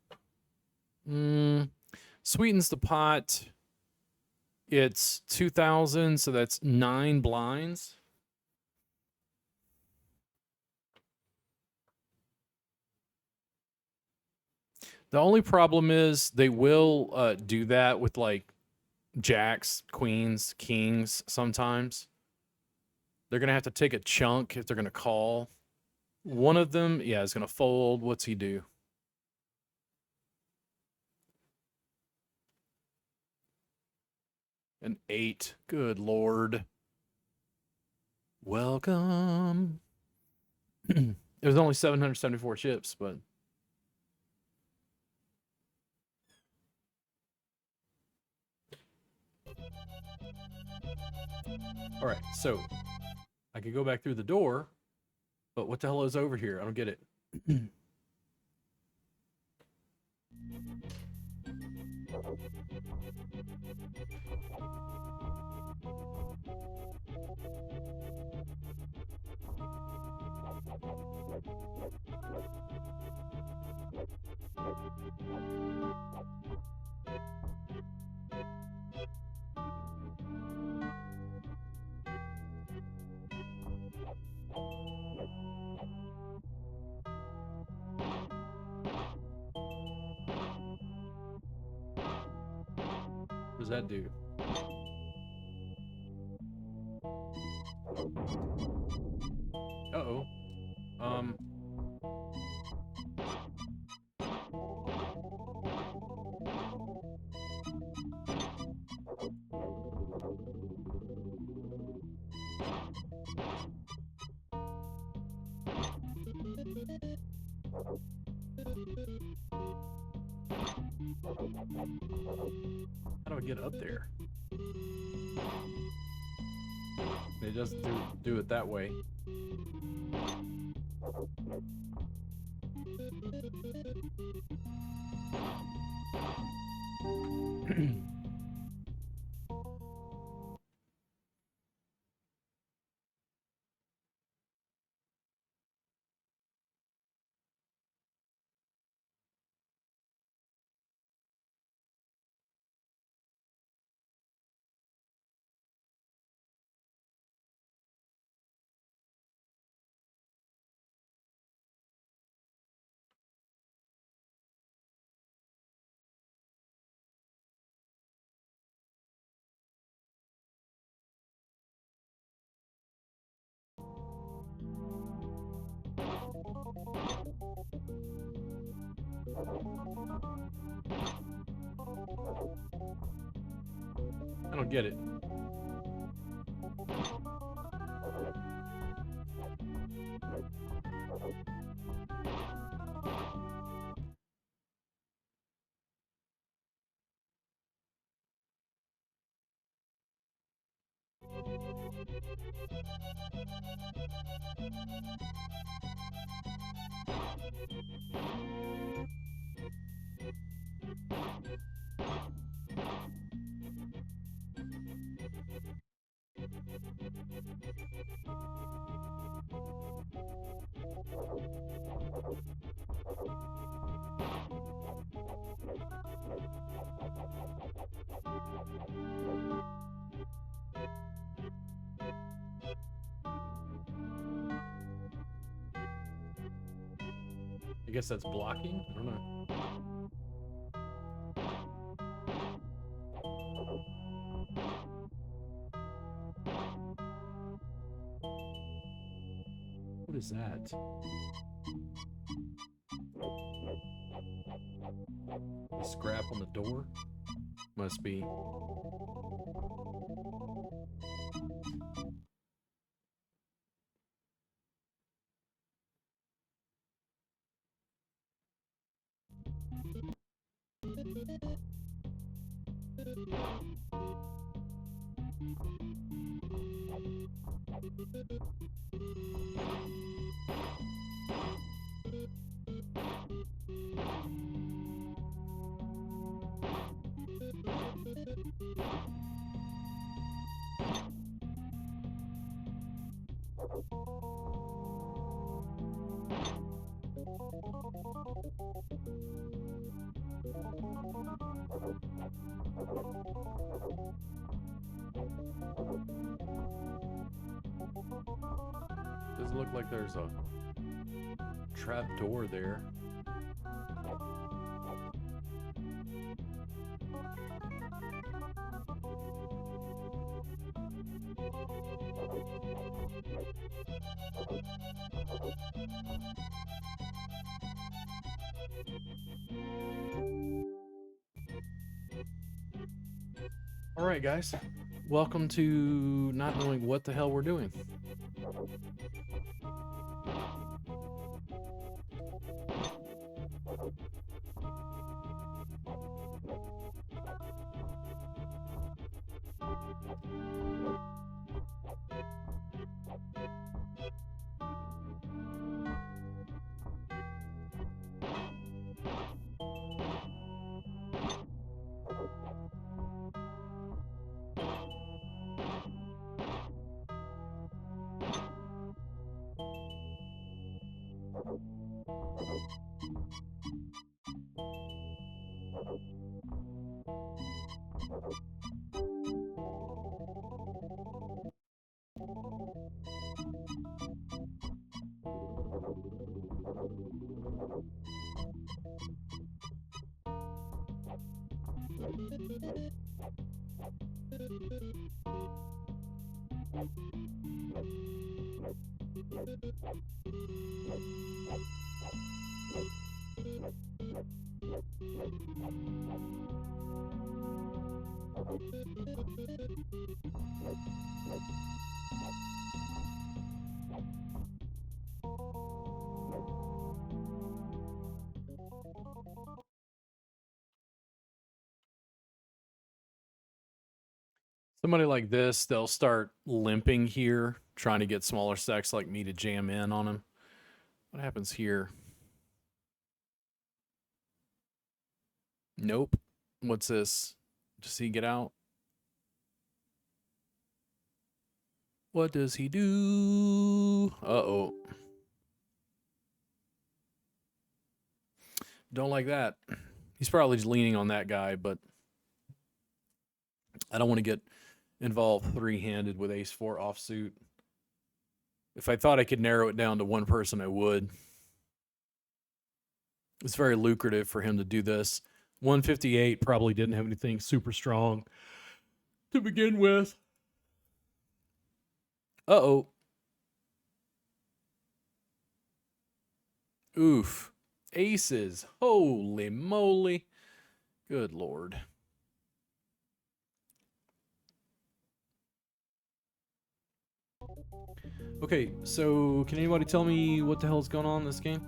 Sweetens the pot. It's 2,000, so that's 9 blinds. The only problem is they will do that with like jacks, queens, kings sometimes. They're going to have to take a chunk if they're going to call. One of them, yeah, is going to fold. What's he do? An 8. Good Lord. Welcome. It was only 774 chips, but all right, so I could go back through the door, but what the hell is over here? I don't get it. What does that do? Uh-oh. How do I get up there? It doesn't do it that way. I don't get it. I guess that's blocking? I don't know. What is that? A scrap on the door? Must be. Doesn't look like there's a trap door there. All right, guys. Welcome to not knowing what the hell we're doing. Somebody like this, they'll start limping here, trying to get smaller stacks like me to jam in on them. What happens here? Nope. What's this? Does he get out? What does he do? Uh-oh. Don't like that. He's probably just leaning on that guy, but I don't want to get involved three-handed with ace-4 offsuit. If I thought I could narrow it down to one person, I would. It's very lucrative for him to do this. 158 probably didn't have anything super strong to begin with. Uh-oh. Oof. Aces. Holy moly. Good Lord. Okay, so can anybody tell me what the hell's going on in this game?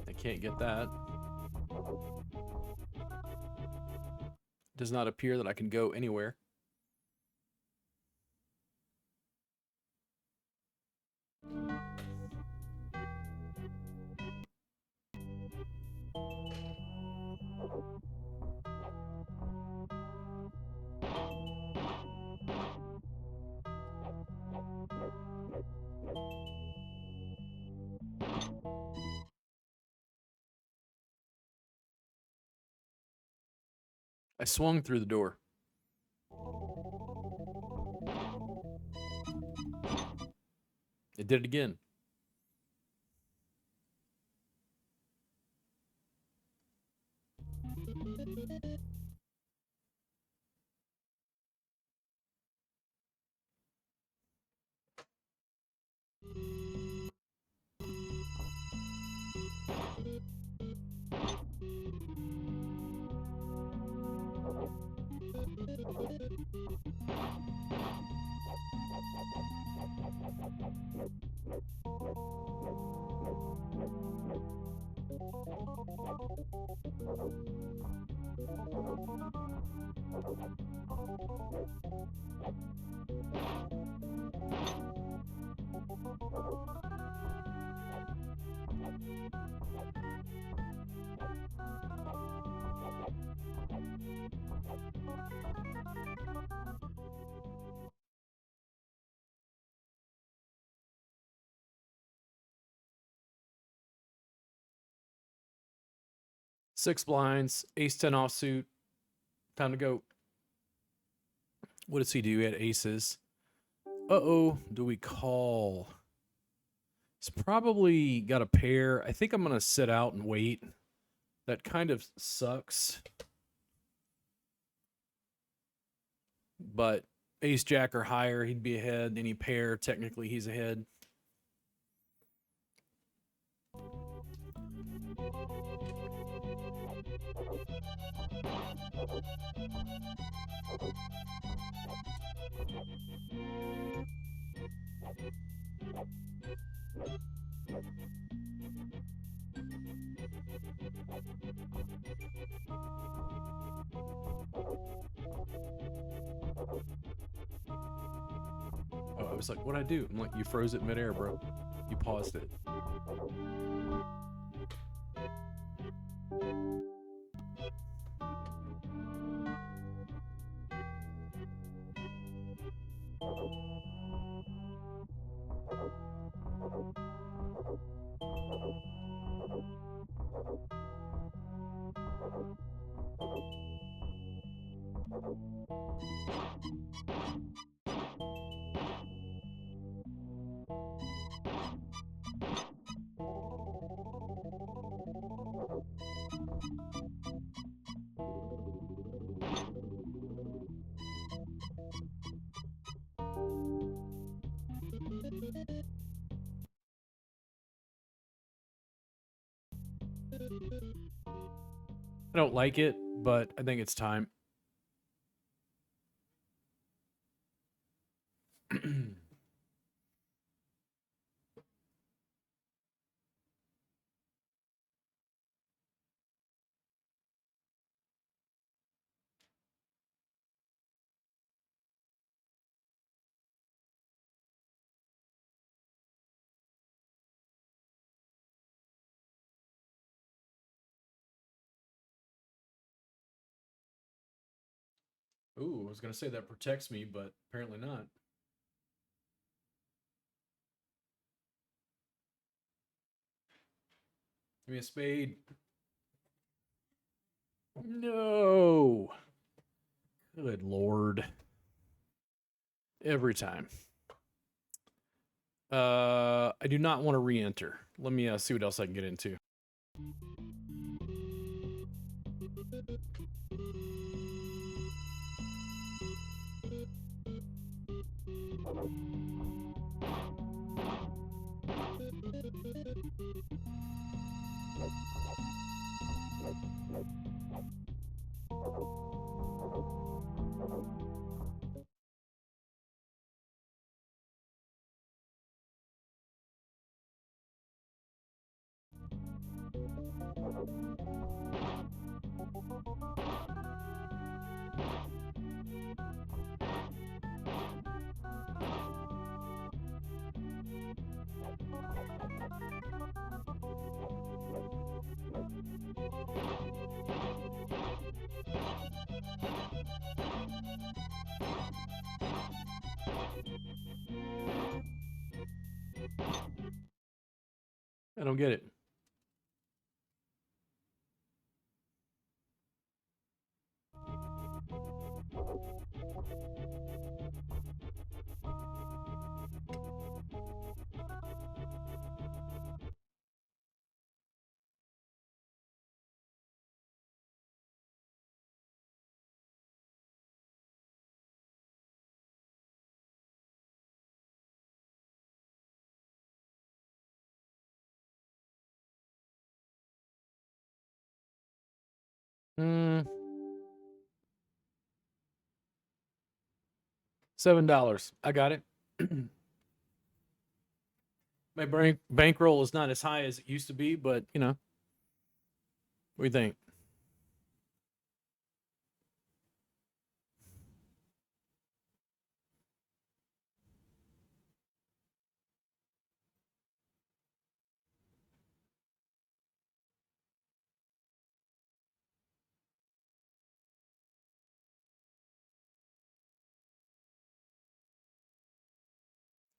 I can't get that. Does not appear that I can go anywhere. I swung through the door. It did it again. 6 blinds, ace 10 offsuit. Time to go. What does he do? He had aces. Uh-oh. Do we call? He's probably got a pair. I think I'm going to sit out and wait. That kind of sucks. But ace jack or higher, he'd be ahead. Any pair, technically he's ahead. Oh, I was like, what'd I do? I'm like, you froze it midair, bro. You paused it. I don't like it, but I think it's time. Ooh, I was going to say that protects me, but apparently not. Give me a spade. No. Good Lord. Every time. I do not want to re-enter. Let me see what else I can get into. I don't get it. Hmm. $7. I got it. My bankroll is not as high as it used to be, but you know, what do you think?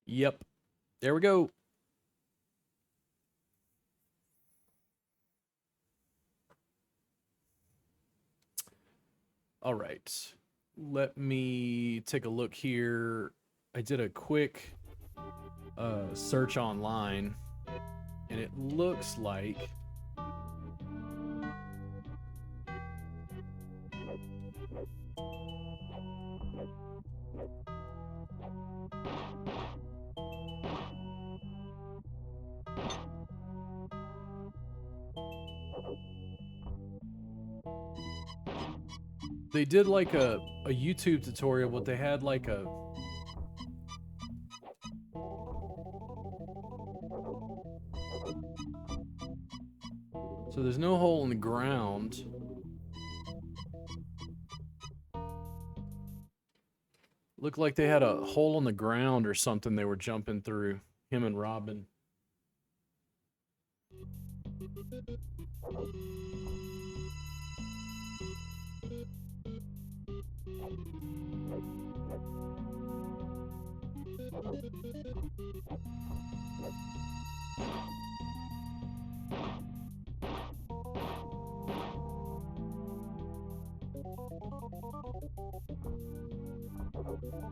Yep. There we go. All right. Let me take a look here. I did a quick search online, and it looks like they did like a YouTube tutorial, but they had like a so there's no hole in the ground. Looked like they had a hole in the ground or something they were jumping through, him and Robin.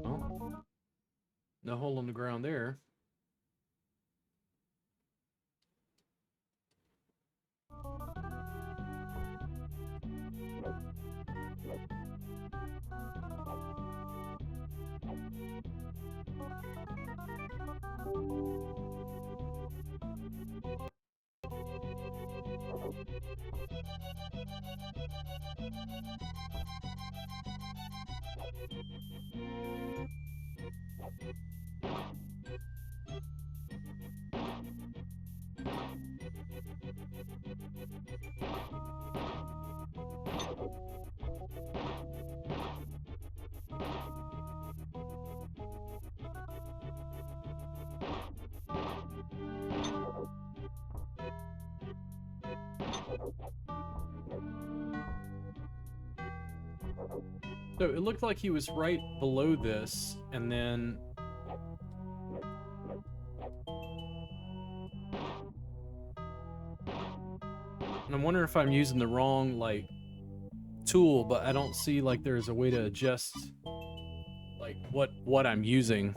Well, no hole in the ground there. So it looked like he was right below this, and then and I'm wondering if I'm using the wrong like tool, but I don't see like there's a way to adjust like what I'm using.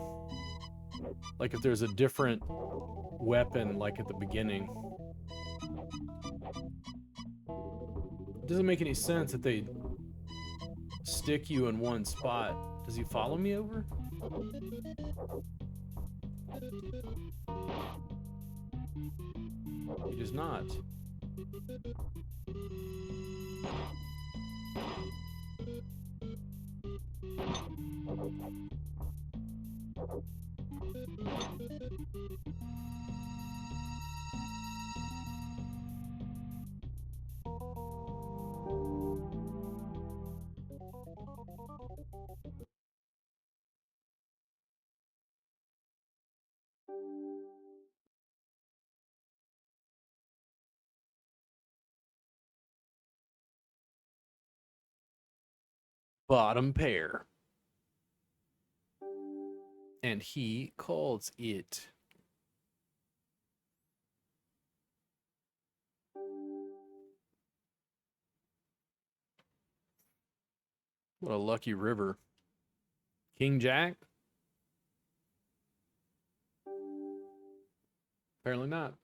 Like if there's a different weapon like at the beginning. It doesn't make any sense that they stick you in one spot. Does he follow me over? He does not. Bottom pair. And he calls it. What a lucky river. King Jack? Apparently not.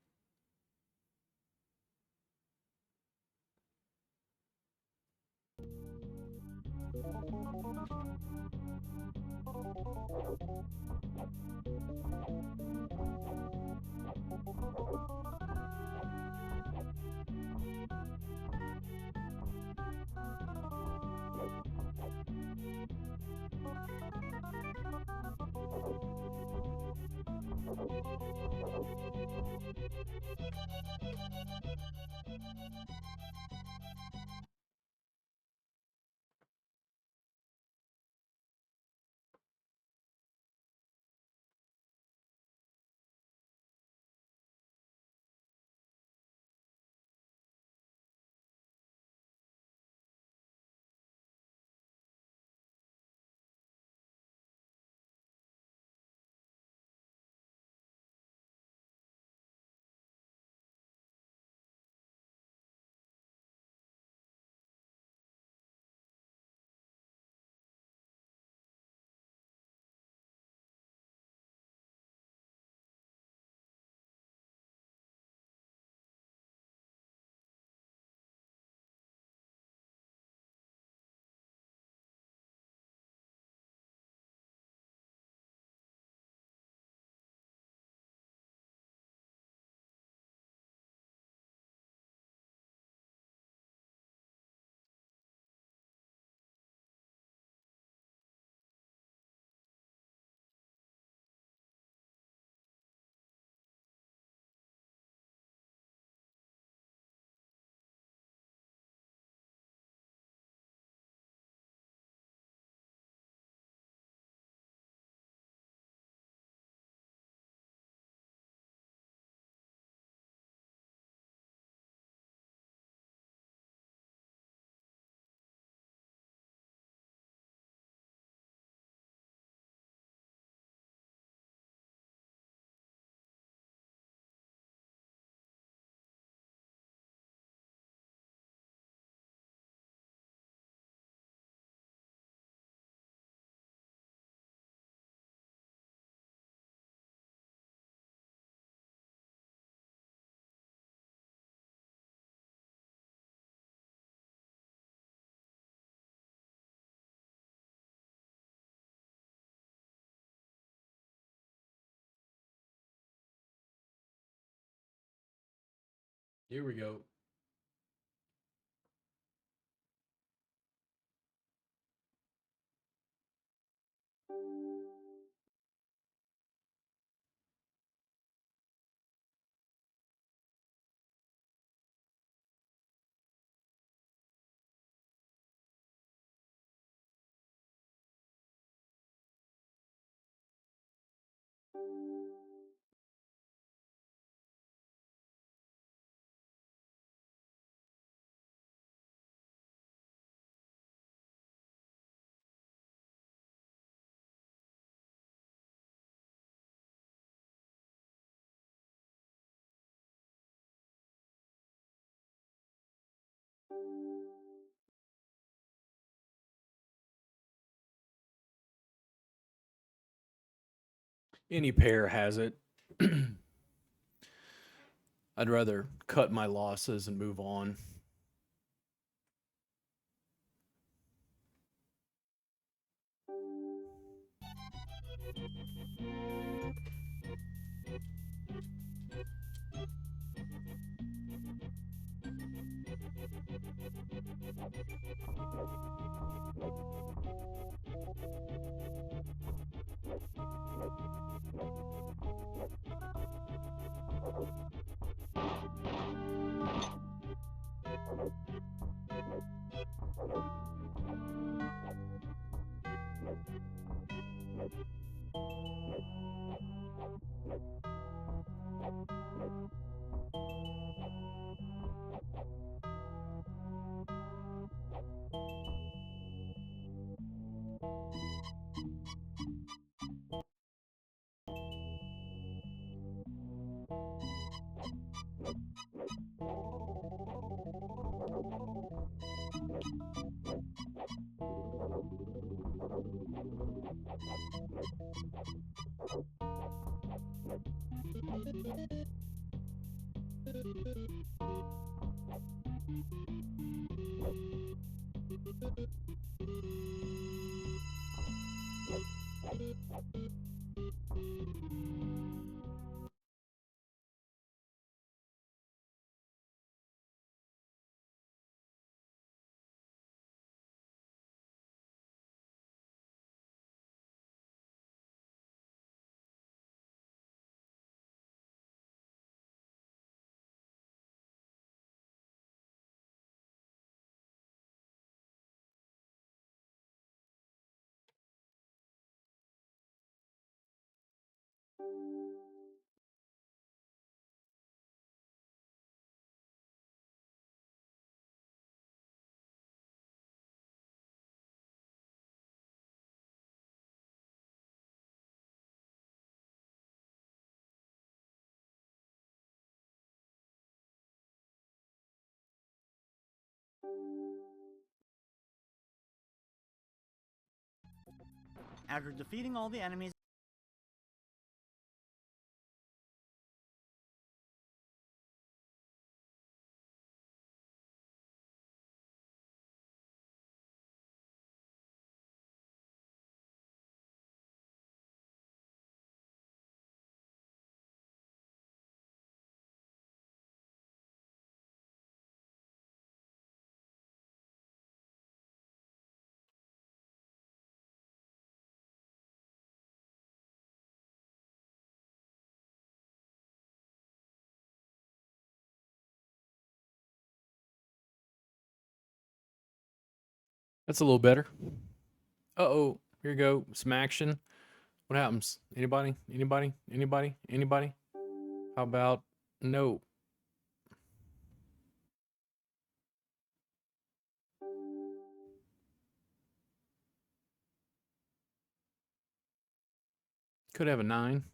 Here we go. Any pair has it. I'd rather cut my losses and move on. After defeating all the enemies, That's a little better. Uh-oh. Here you go. Some action. What happens? Anybody? Anybody? Anybody? Anybody? How about no? Could have a 9.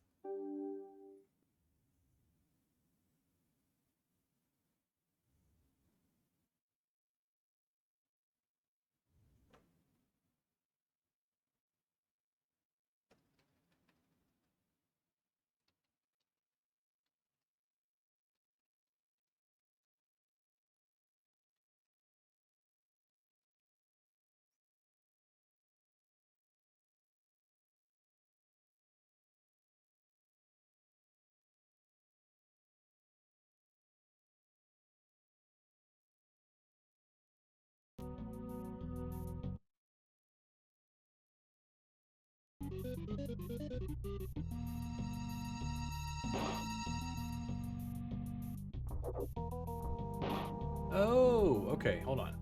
Oh, okay, hold on.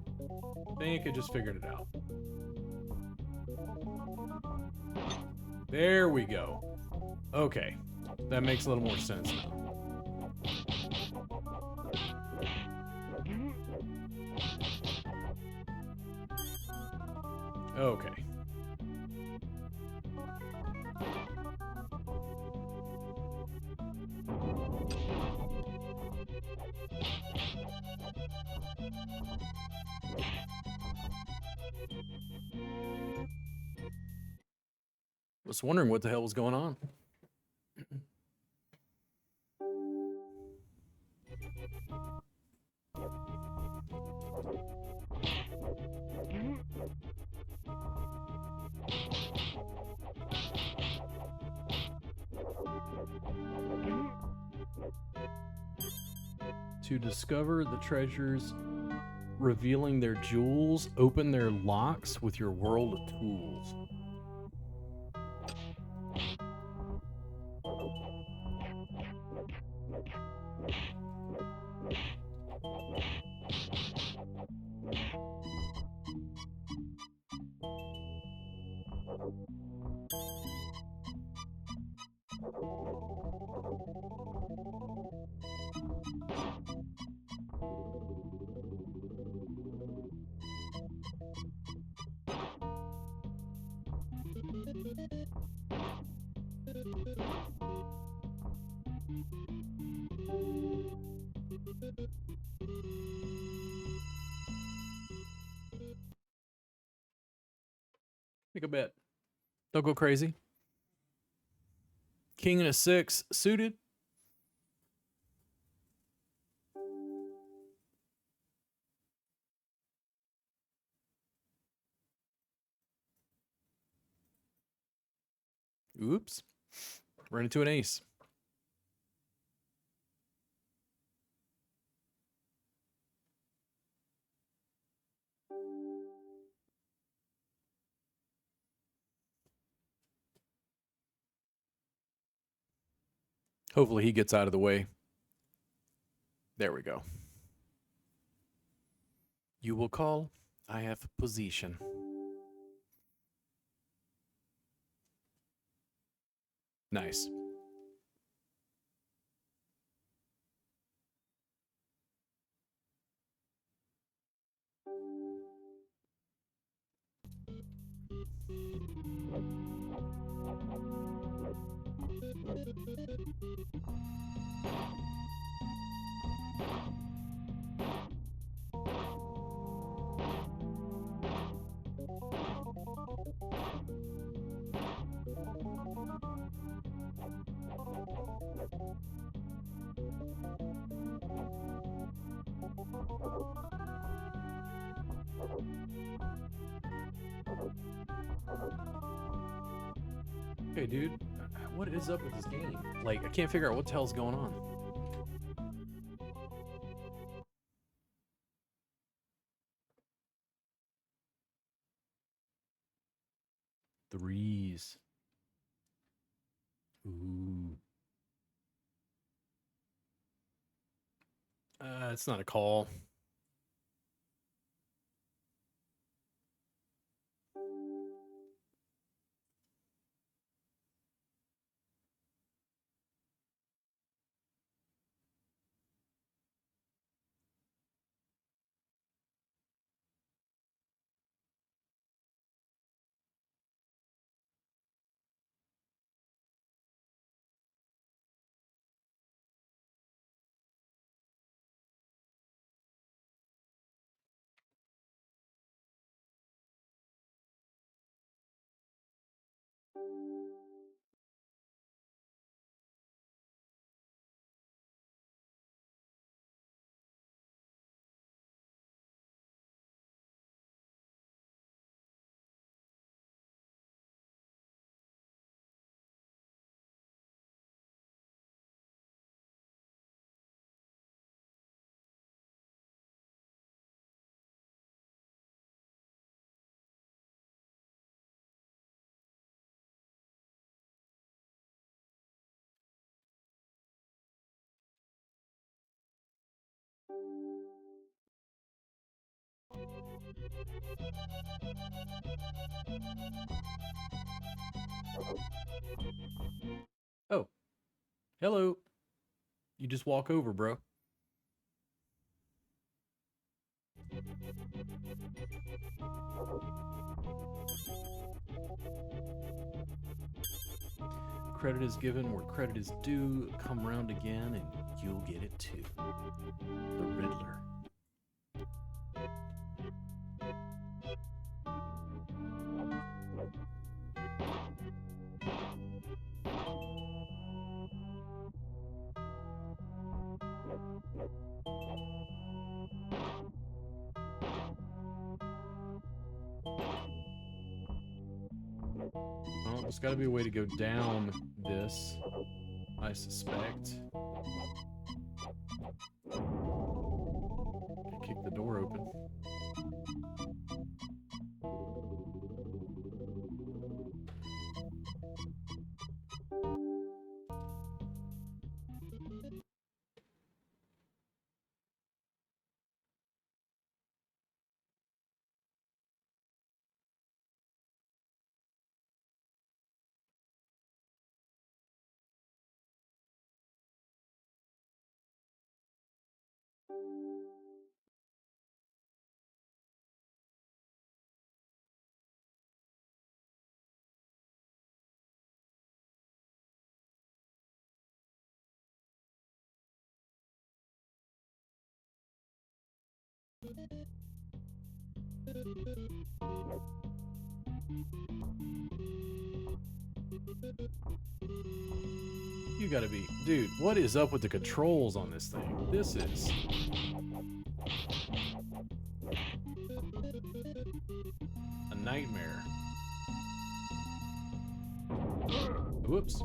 I think I just figured it out. There we go. Okay, that makes a little more sense now. Okay. Was wondering what the hell was going on. To discover the treasures, revealing their jewels, open their locks with your world of tools. Take a bet. Don't go crazy. King and a 6 suited. Oops. Ran into an ace. Hopefully he gets out of the way. There we go. You will call. I have position. Nice. Okay, dude. What is up with this game? Like, I can't figure out what the hell's going on. Threes. Ooh. It's not a call. Oh, hello. You just walk over, bro. Credit is given where credit is due. Come round again and you'll get it too. The Riddler. Well, there's got to be a way to go down this, I suspect. Kick the door open. You gotta be... Dude, what is up with the controls on this thing? This is... a nightmare. Whoops.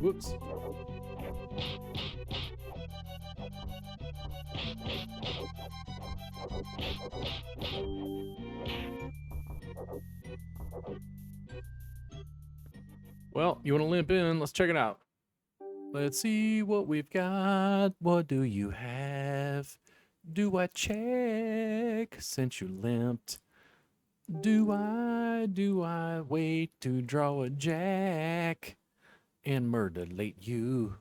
Whoops. Well, you want to limp in? Let's check it out. Let's see what we've got. What do you have? Do I check since you limped? Do I wait to draw a jack and murderate you?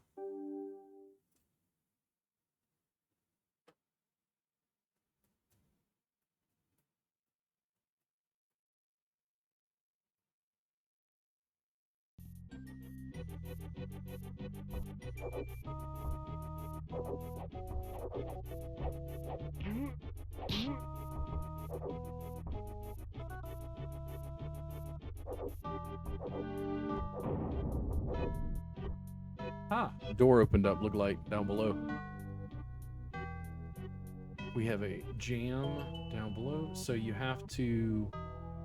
Ah, the door opened up, looked like, down below. We have a jam down below, so you have to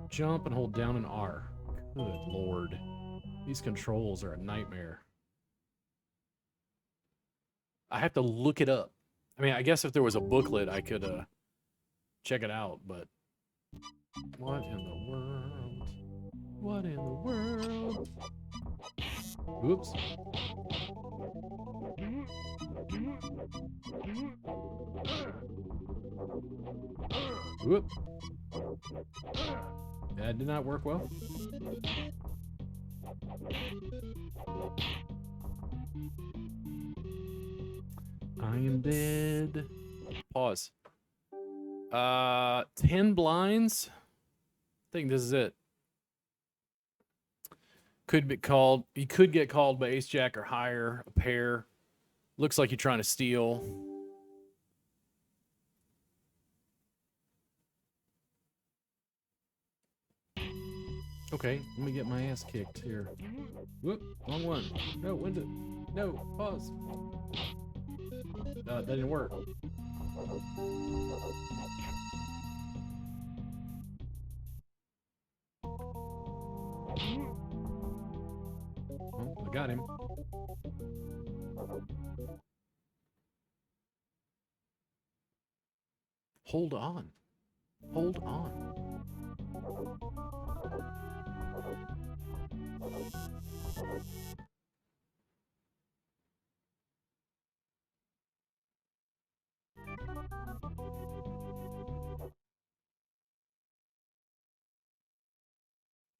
jump and hold down an R. Good lord. These controls are a nightmare. I have to look it up. I mean, I guess if there was a booklet, I could check it out, but... What in the world? What in the world? Oops. Whoop. That did not work well. I am dead. Pause. 10 blinds. I think this is it. Could be called. You could get called by ace jack or higher. A pair. Looks like you're trying to steal. Okay, let me get my ass kicked here. Whoop, wrong one. No, window. No, pause. That didn't work. Well, I got him. Hold on. Hold on.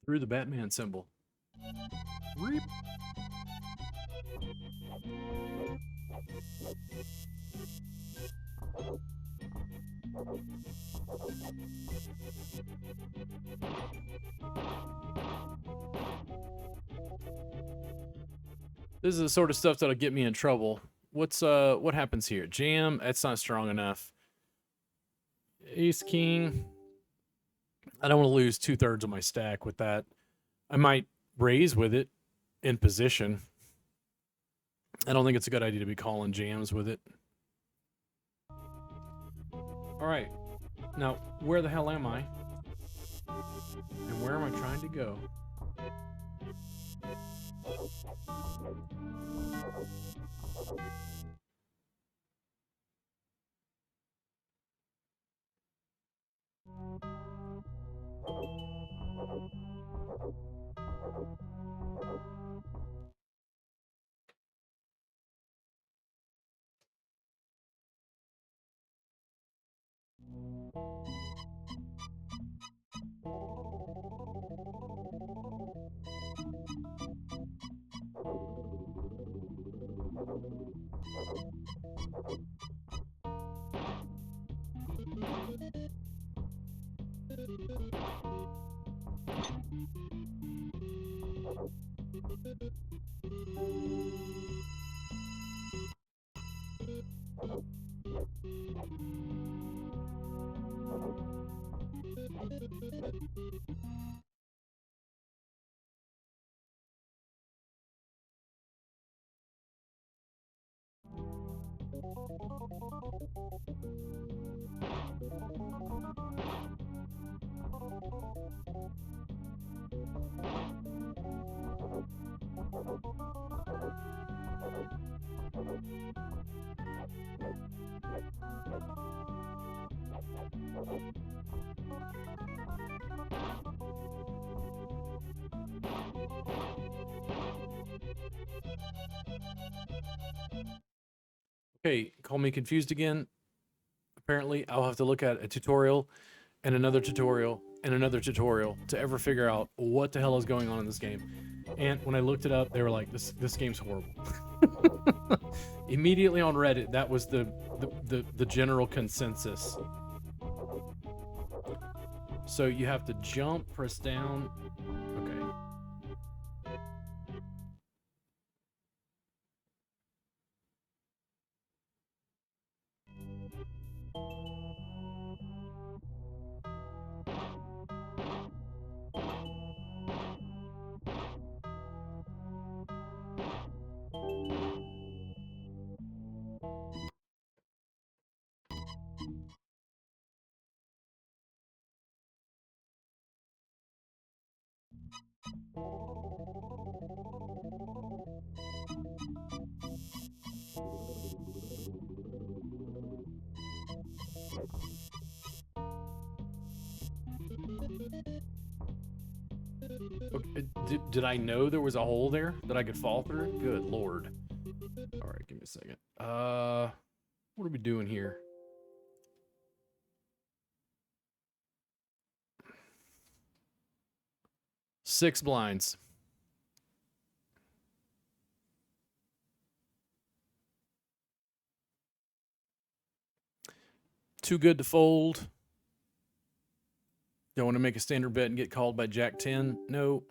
Through the Batman symbol. Reap. This is the sort of stuff that'll get me in trouble. What happens here? Jam, that's not strong enough. Ace King. I don't want to lose 2/3 of my stack with that. I might raise with it in position. I don't think it's a good idea to be calling jams with it. All right. Now, where the hell am I? And where am I trying to go? Okay, call me confused again. Apparently, I'll have to look at a tutorial and another tutorial and another tutorial to ever figure out what the hell is going on in this game. And when I looked it up, they were like, "This game's horrible." Immediately on Reddit, that was the general consensus. So you have to jump, press down. Okay. Okay, did I know there was a hole there that I could fall through? Good lord. All right, give me a second. What are we doing here? Six blinds. Too good to fold. Don't want to make a standard bet and get called by Jack 10. No.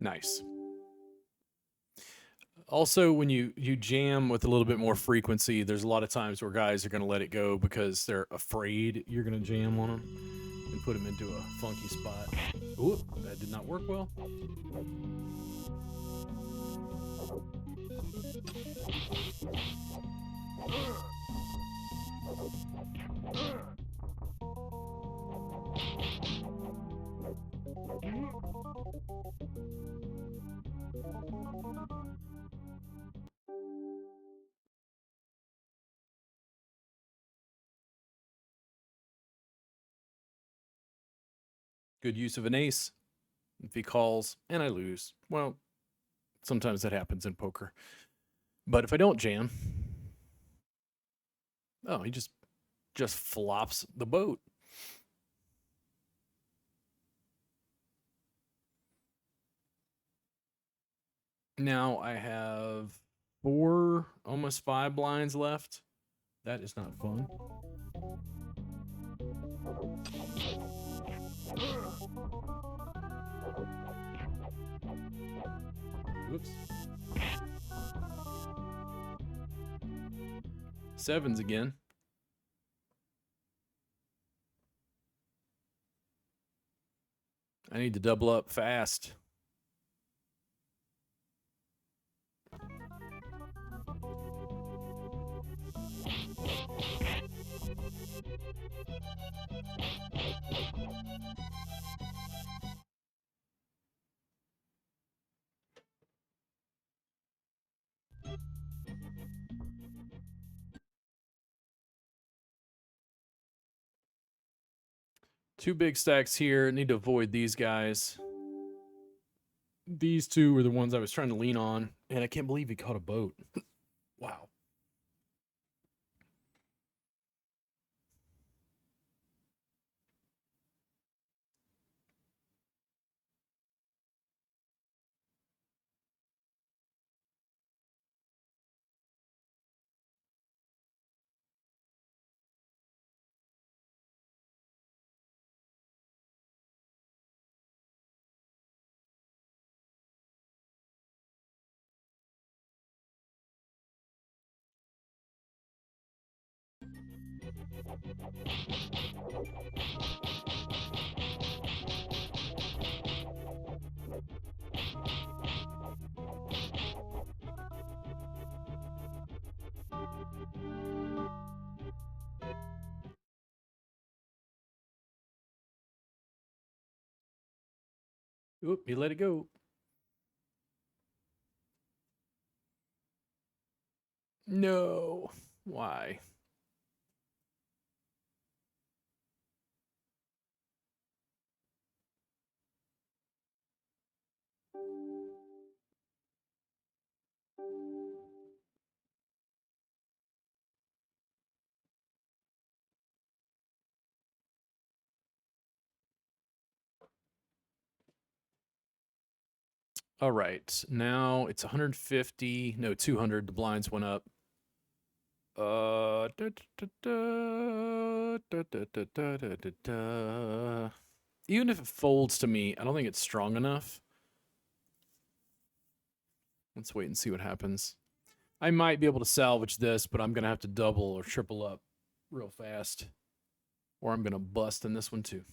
Nice. Also, when you jam with a little bit more frequency, there's a lot of times where guys are going to let it go because they're afraid you're going to jam on them and put them into a funky spot. Ooh, that did not work well. Good use of an ace. If he calls and I lose, well, sometimes that happens in poker. But if I don't jam, oh, he just flops the boat. Now I have 4, almost 5 blinds left. That is not fun. Whoops. 7s again. I need to double up fast. Two big stacks here. Need to avoid these guys. These two were the ones I was trying to lean on, and I can't believe he caught a boat. Wow. Oop, he let it go. No. Why? All right. Now it's 150. No, 200. The blinds went up. Even if it folds to me, I don't think it's strong enough. Let's wait and see what happens. I might be able to salvage this, but I'm going to have to double or triple up real fast. Or I'm going to bust in this one too.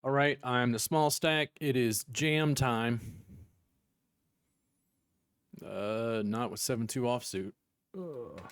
All right, I'm the small stack. It is jam time. Not with 7-2 offsuit. Ugh.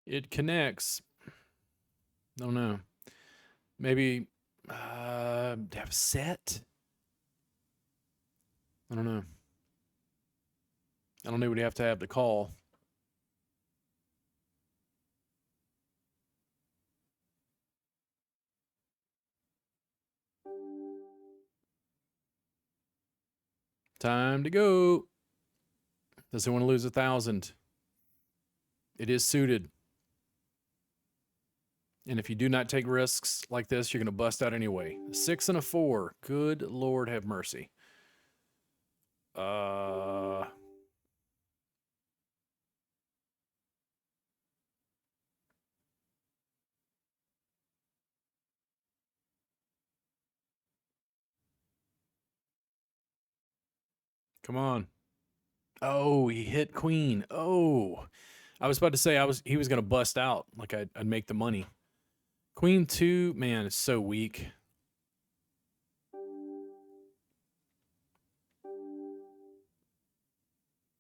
It connects. Don't know. Maybe have set. I don't know. I don't know what you have to have to call. Time to go. Doesn't want to lose 1,000. It is suited. And if you do not take risks like this, you're going to bust out anyway. 6 and a 4. Good Lord have mercy. Come on. Oh, he hit queen. Oh. I was about to say he was going to bust out. Like I'd make the money. Queen 2, man, it's so weak.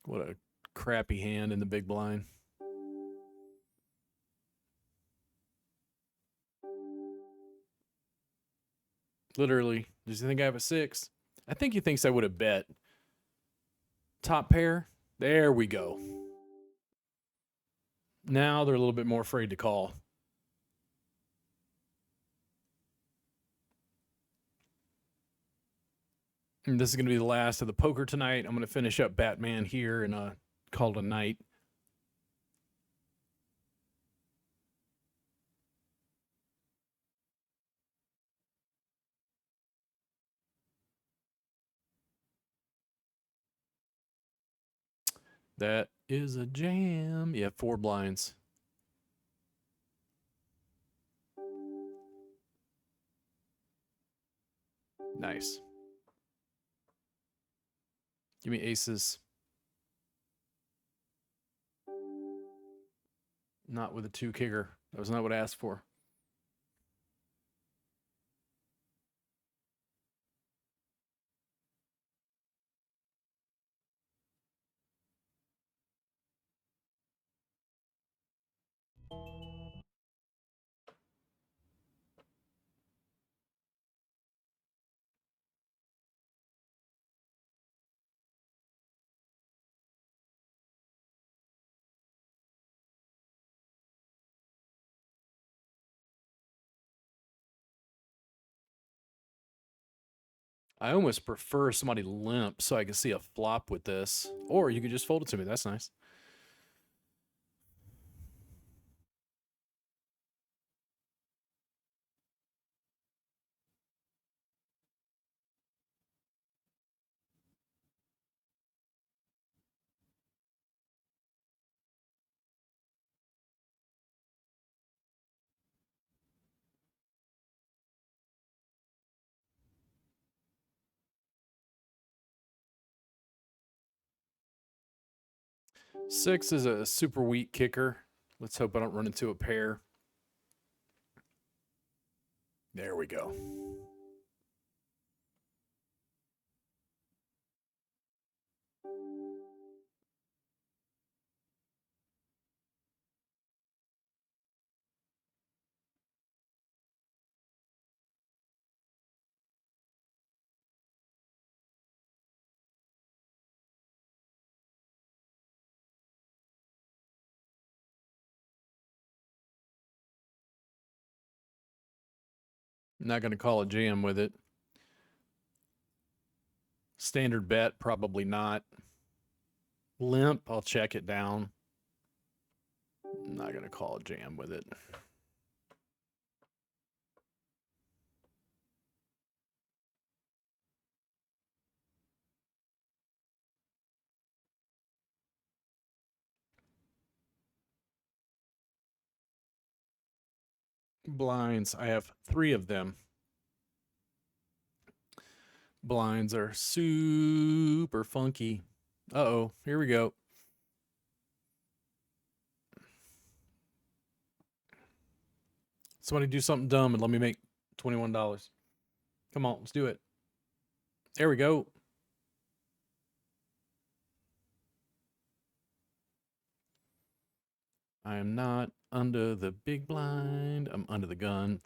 What a crappy hand in the big blind. Literally. Does he think I have a 6? I think he thinks I would have bet. Top pair. There we go. Now they're a little bit more afraid to call. And this is going to be the last of the poker tonight. I'm going to finish up Batman here and call it a night. That is a jam. Yeah, 4 blinds. Nice. Give me aces. Not with a 2 kicker. That was not what I asked for. I almost prefer somebody limp so I can see a flop with this. Or you could just fold it to me. That's nice. Six is a super weak kicker. Let's hope I don't run into a pair. There we go. Not going to call a jam with it. Standard bet, probably not. Limp, I'll check it down. Not going to call a jam with it. Blinds, I have 3 of them. Blinds are super funky. Uh-oh, here we go. Somebody do something dumb and let me make $21. Come on, let's do it. There we go. I am not under the big blind. I'm under the gun.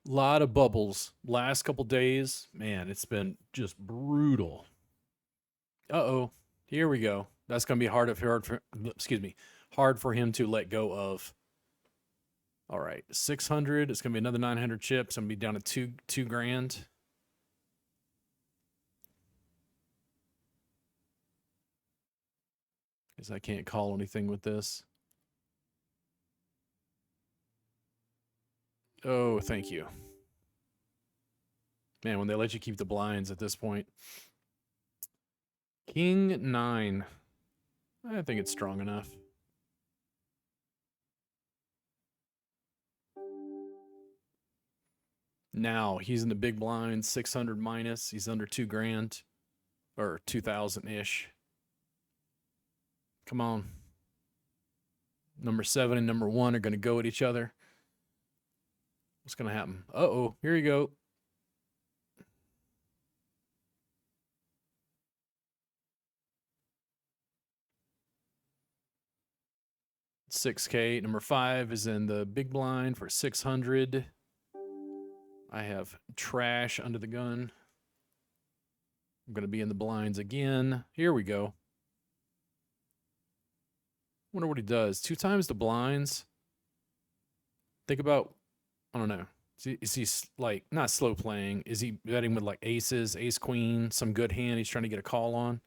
Lot of bubbles. Last couple days, man, it's been just brutal. Uh-oh. Here we go. That's going to be hard for him to let go of. All right, 600. It's going to be another 900 chips. I'm going to be down to two grand. Because I can't call anything with this. Oh, thank you. Man, when they let you keep the blinds at this point. King 9. I think it's strong enough. Now, he's in the big blind, 600 minus. He's under 2 grand. Or 2,000-ish. Come on. Number 7 and number 1 are going to go at each other. What's going to happen? Uh-oh, here you go. $6K. Number 5 is in the big blind for 600. I have trash under the gun. I'm going to be in the blinds again. Here we go. Wonder what he does. 2 times the blinds. Think about, I don't know. Is he like, not slow playing? Is he betting with like aces, ace queen, some good hand he's trying to get a call on?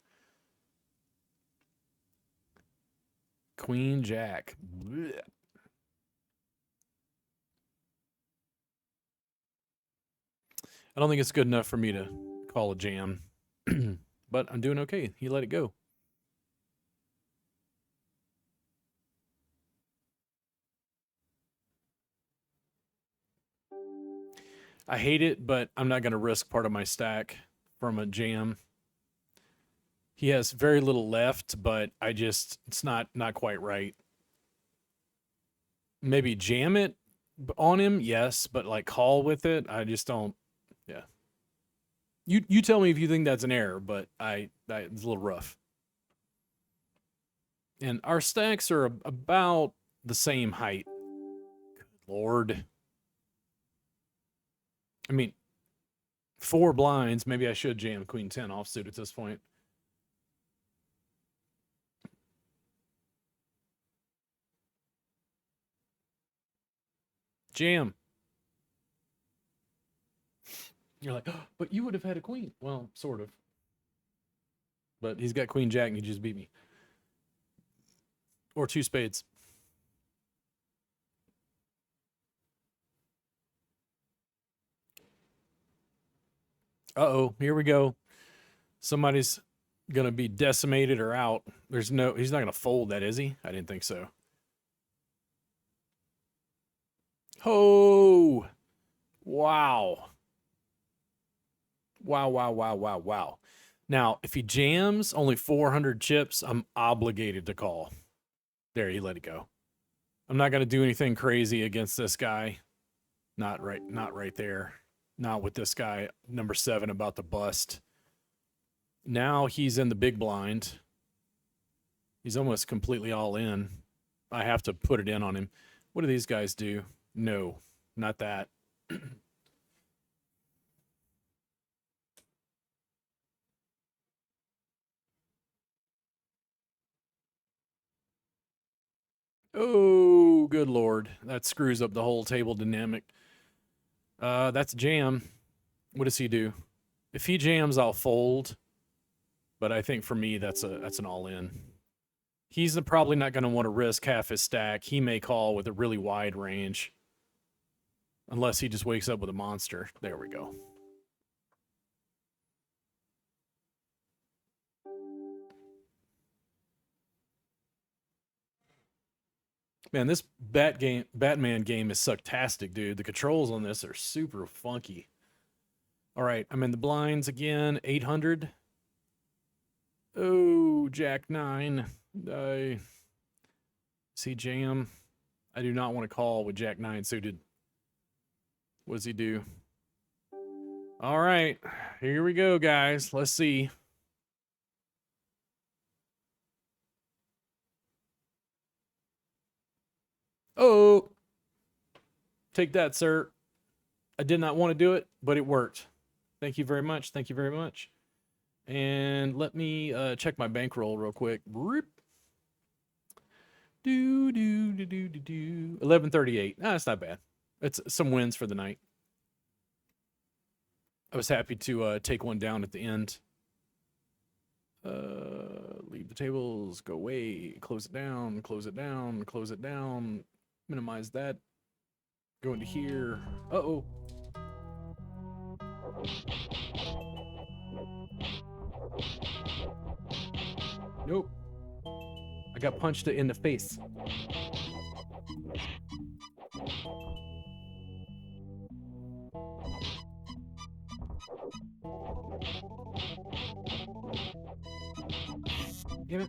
Queen jack. Blech. I don't think it's good enough for me to call a jam. But I'm doing okay. He let it go. I hate it, but I'm not going to risk part of my stack from a jam. He has very little left, but it's not quite right. Maybe jam it on him, yes, but like call with it, I just don't. Yeah. You tell me if you think that's an error, but it's a little rough. And our stacks are about the same height. Good Lord. I mean, 4 blinds. Maybe I should jam Queen 10 offsuit at this point. Jam. You're like, oh, but you would have had a queen. Well, sort of. But he's got Queen Jack and he just beat me. Or 2 spades. Uh-oh, here we go. Somebody's going to be decimated or out. He's not going to fold that, is he? I didn't think so. Oh, wow. Wow. Now, if he jams only 400 chips, I'm obligated to call. There, he let it go. I'm not going to do anything crazy against this guy. Not right there. Not with this guy, number 7, about to bust. Now he's in the big blind. He's almost completely all in. I have to put it in on him. What do these guys do? No, not that. Oh, good Lord. That screws up the whole table dynamic. That's a jam. What does he do? If he jams, I'll fold. But I think for me, that's an all-in. He's probably not going to want to risk half his stack. He may call with a really wide range. Unless he just wakes up with a monster. There we go. Man, this Batman game is sucktastic, dude. The controls on this are super funky. All right, I'm in the blinds again. 800. Oh, Jack 9. See jam. I do not want to call with Jack 9 suited. What does he do? All right, here we go, guys. Let's see. Oh, take that, sir. I did not want to do it, but it worked. Thank you very much. Thank you very much. And let me check my bankroll real quick. Do do do do do do. 11:38. That's not bad. It's some wins for the night. I was happy to take one down at the end. Leave the tables, go away, close it down, close it down, close it down, minimize that. Go into here. Uh-oh. Nope. I got punched in the face. Damn it.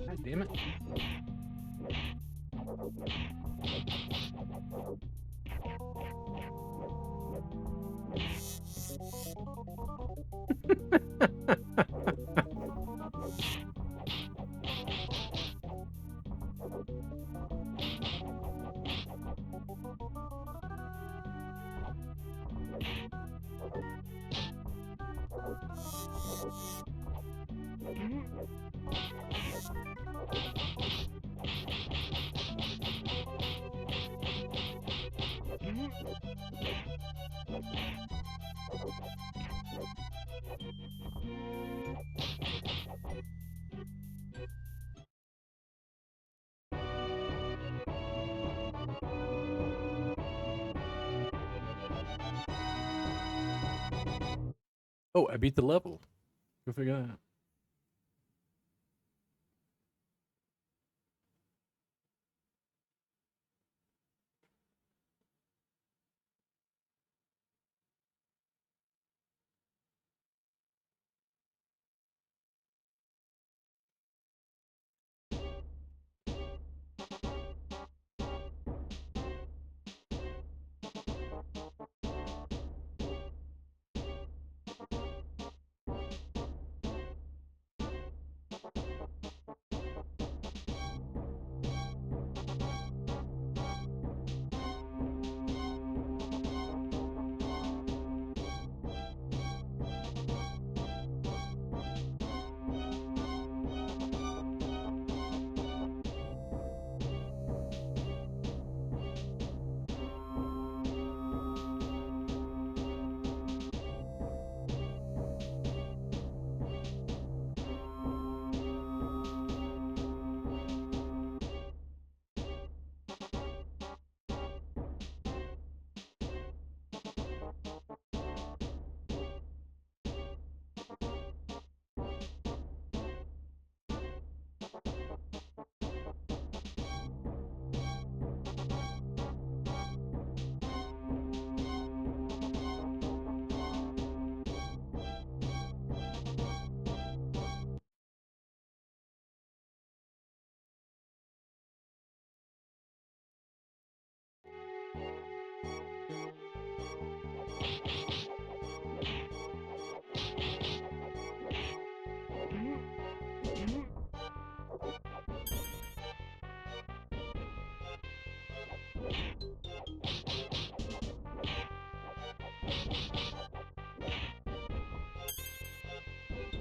God damn it. Oh, I beat the level. Go figure that out.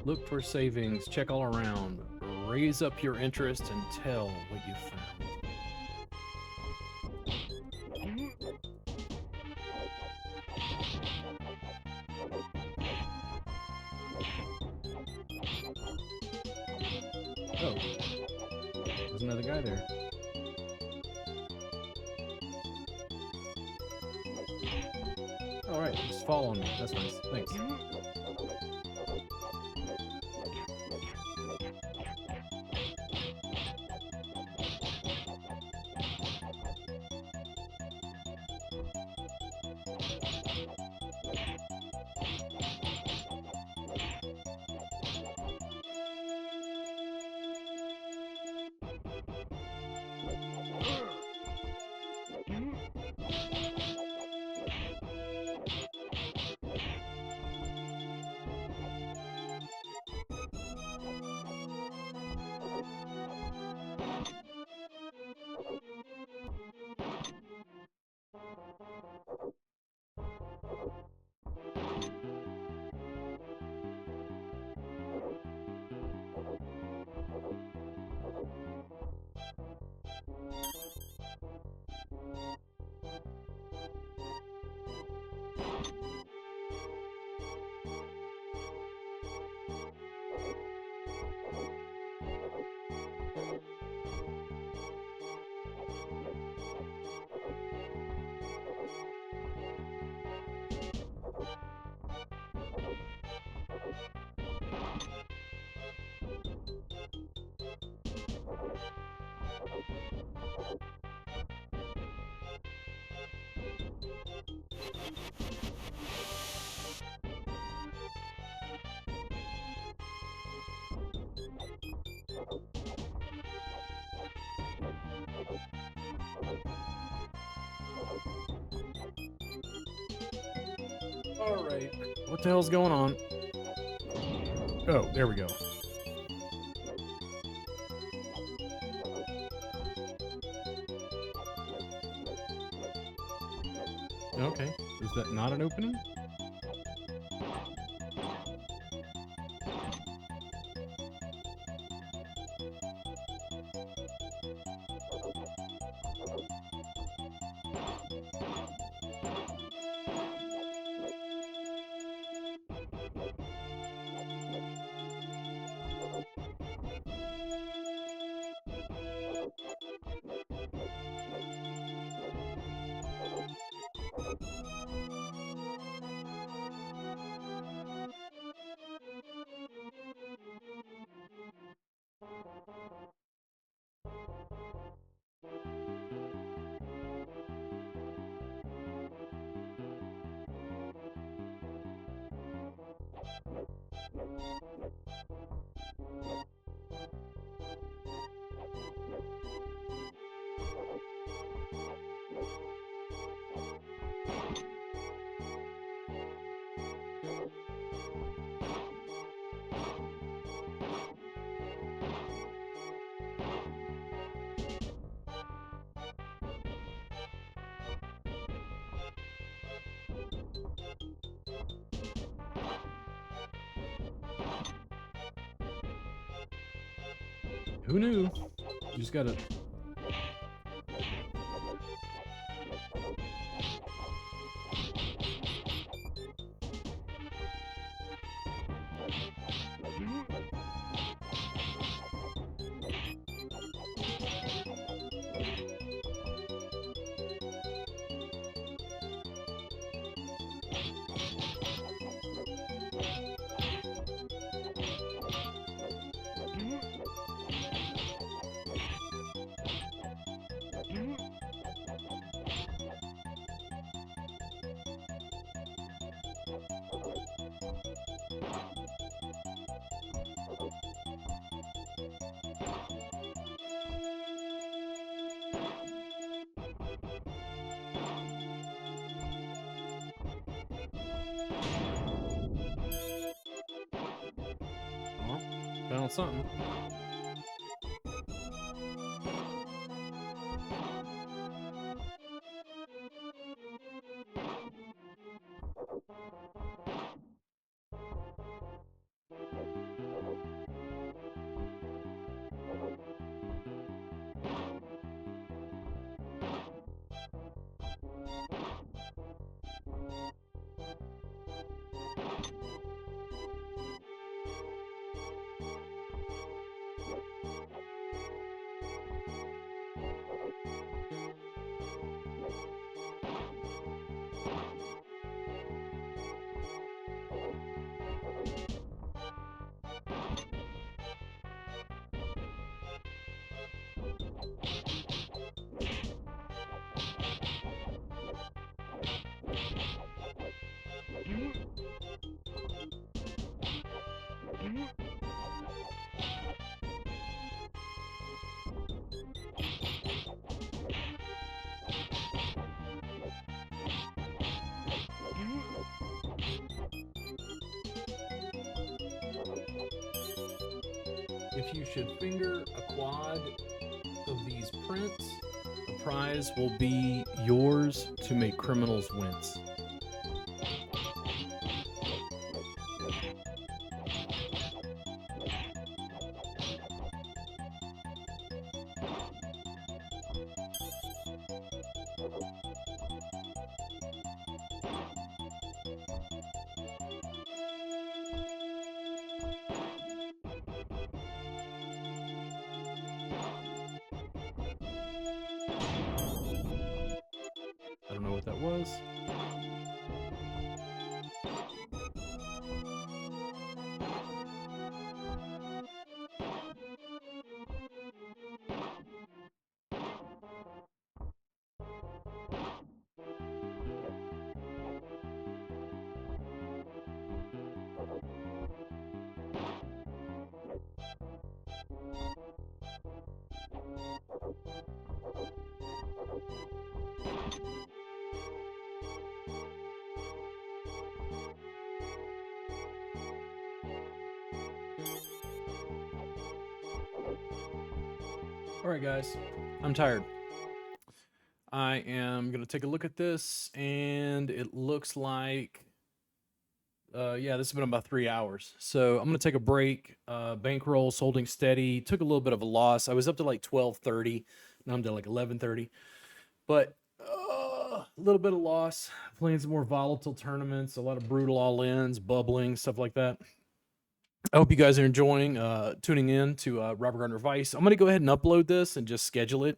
Look for savings, check all around, raise up your interest, and tell what you found. Oh, there's another guy there. All right, just follow me. That's nice. Thanks. All right. What the hell's going on? Oh, there we go. Okay. Is that not an opening? Who knew? You just gotta... Oh, found something. If you should finger a quad of these prints, the prize will be yours to make criminals wince. I don't know what that was. All right, guys, I'm tired. I am going to take a look at this, and it looks like, yeah, this has been about 3 hours. So I'm going to take a break. Bankrolls holding steady. Took a little bit of a loss. I was up to like 12:30. Now I'm down like 11:30. But a little bit of loss. Playing some more volatile tournaments. A lot of brutal all-ins, bubbling, stuff like that. I hope you guys are enjoying tuning in to Robert Gardner Vice. I'm going to go ahead and upload this and just schedule it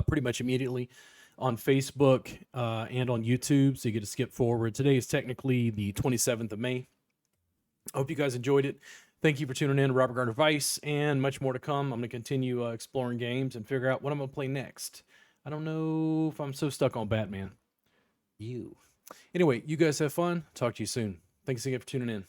pretty much immediately on Facebook and on YouTube, so you get to skip forward. Today is technically the 27th of May. I hope you guys enjoyed it. Thank you for tuning in to Robert Gardner Vice, and much more to come. I'm going to continue exploring games and figure out what I'm going to play next. I don't know if I'm so stuck on Batman. Anyway, you guys have fun. Talk to you soon. Thanks again for tuning in.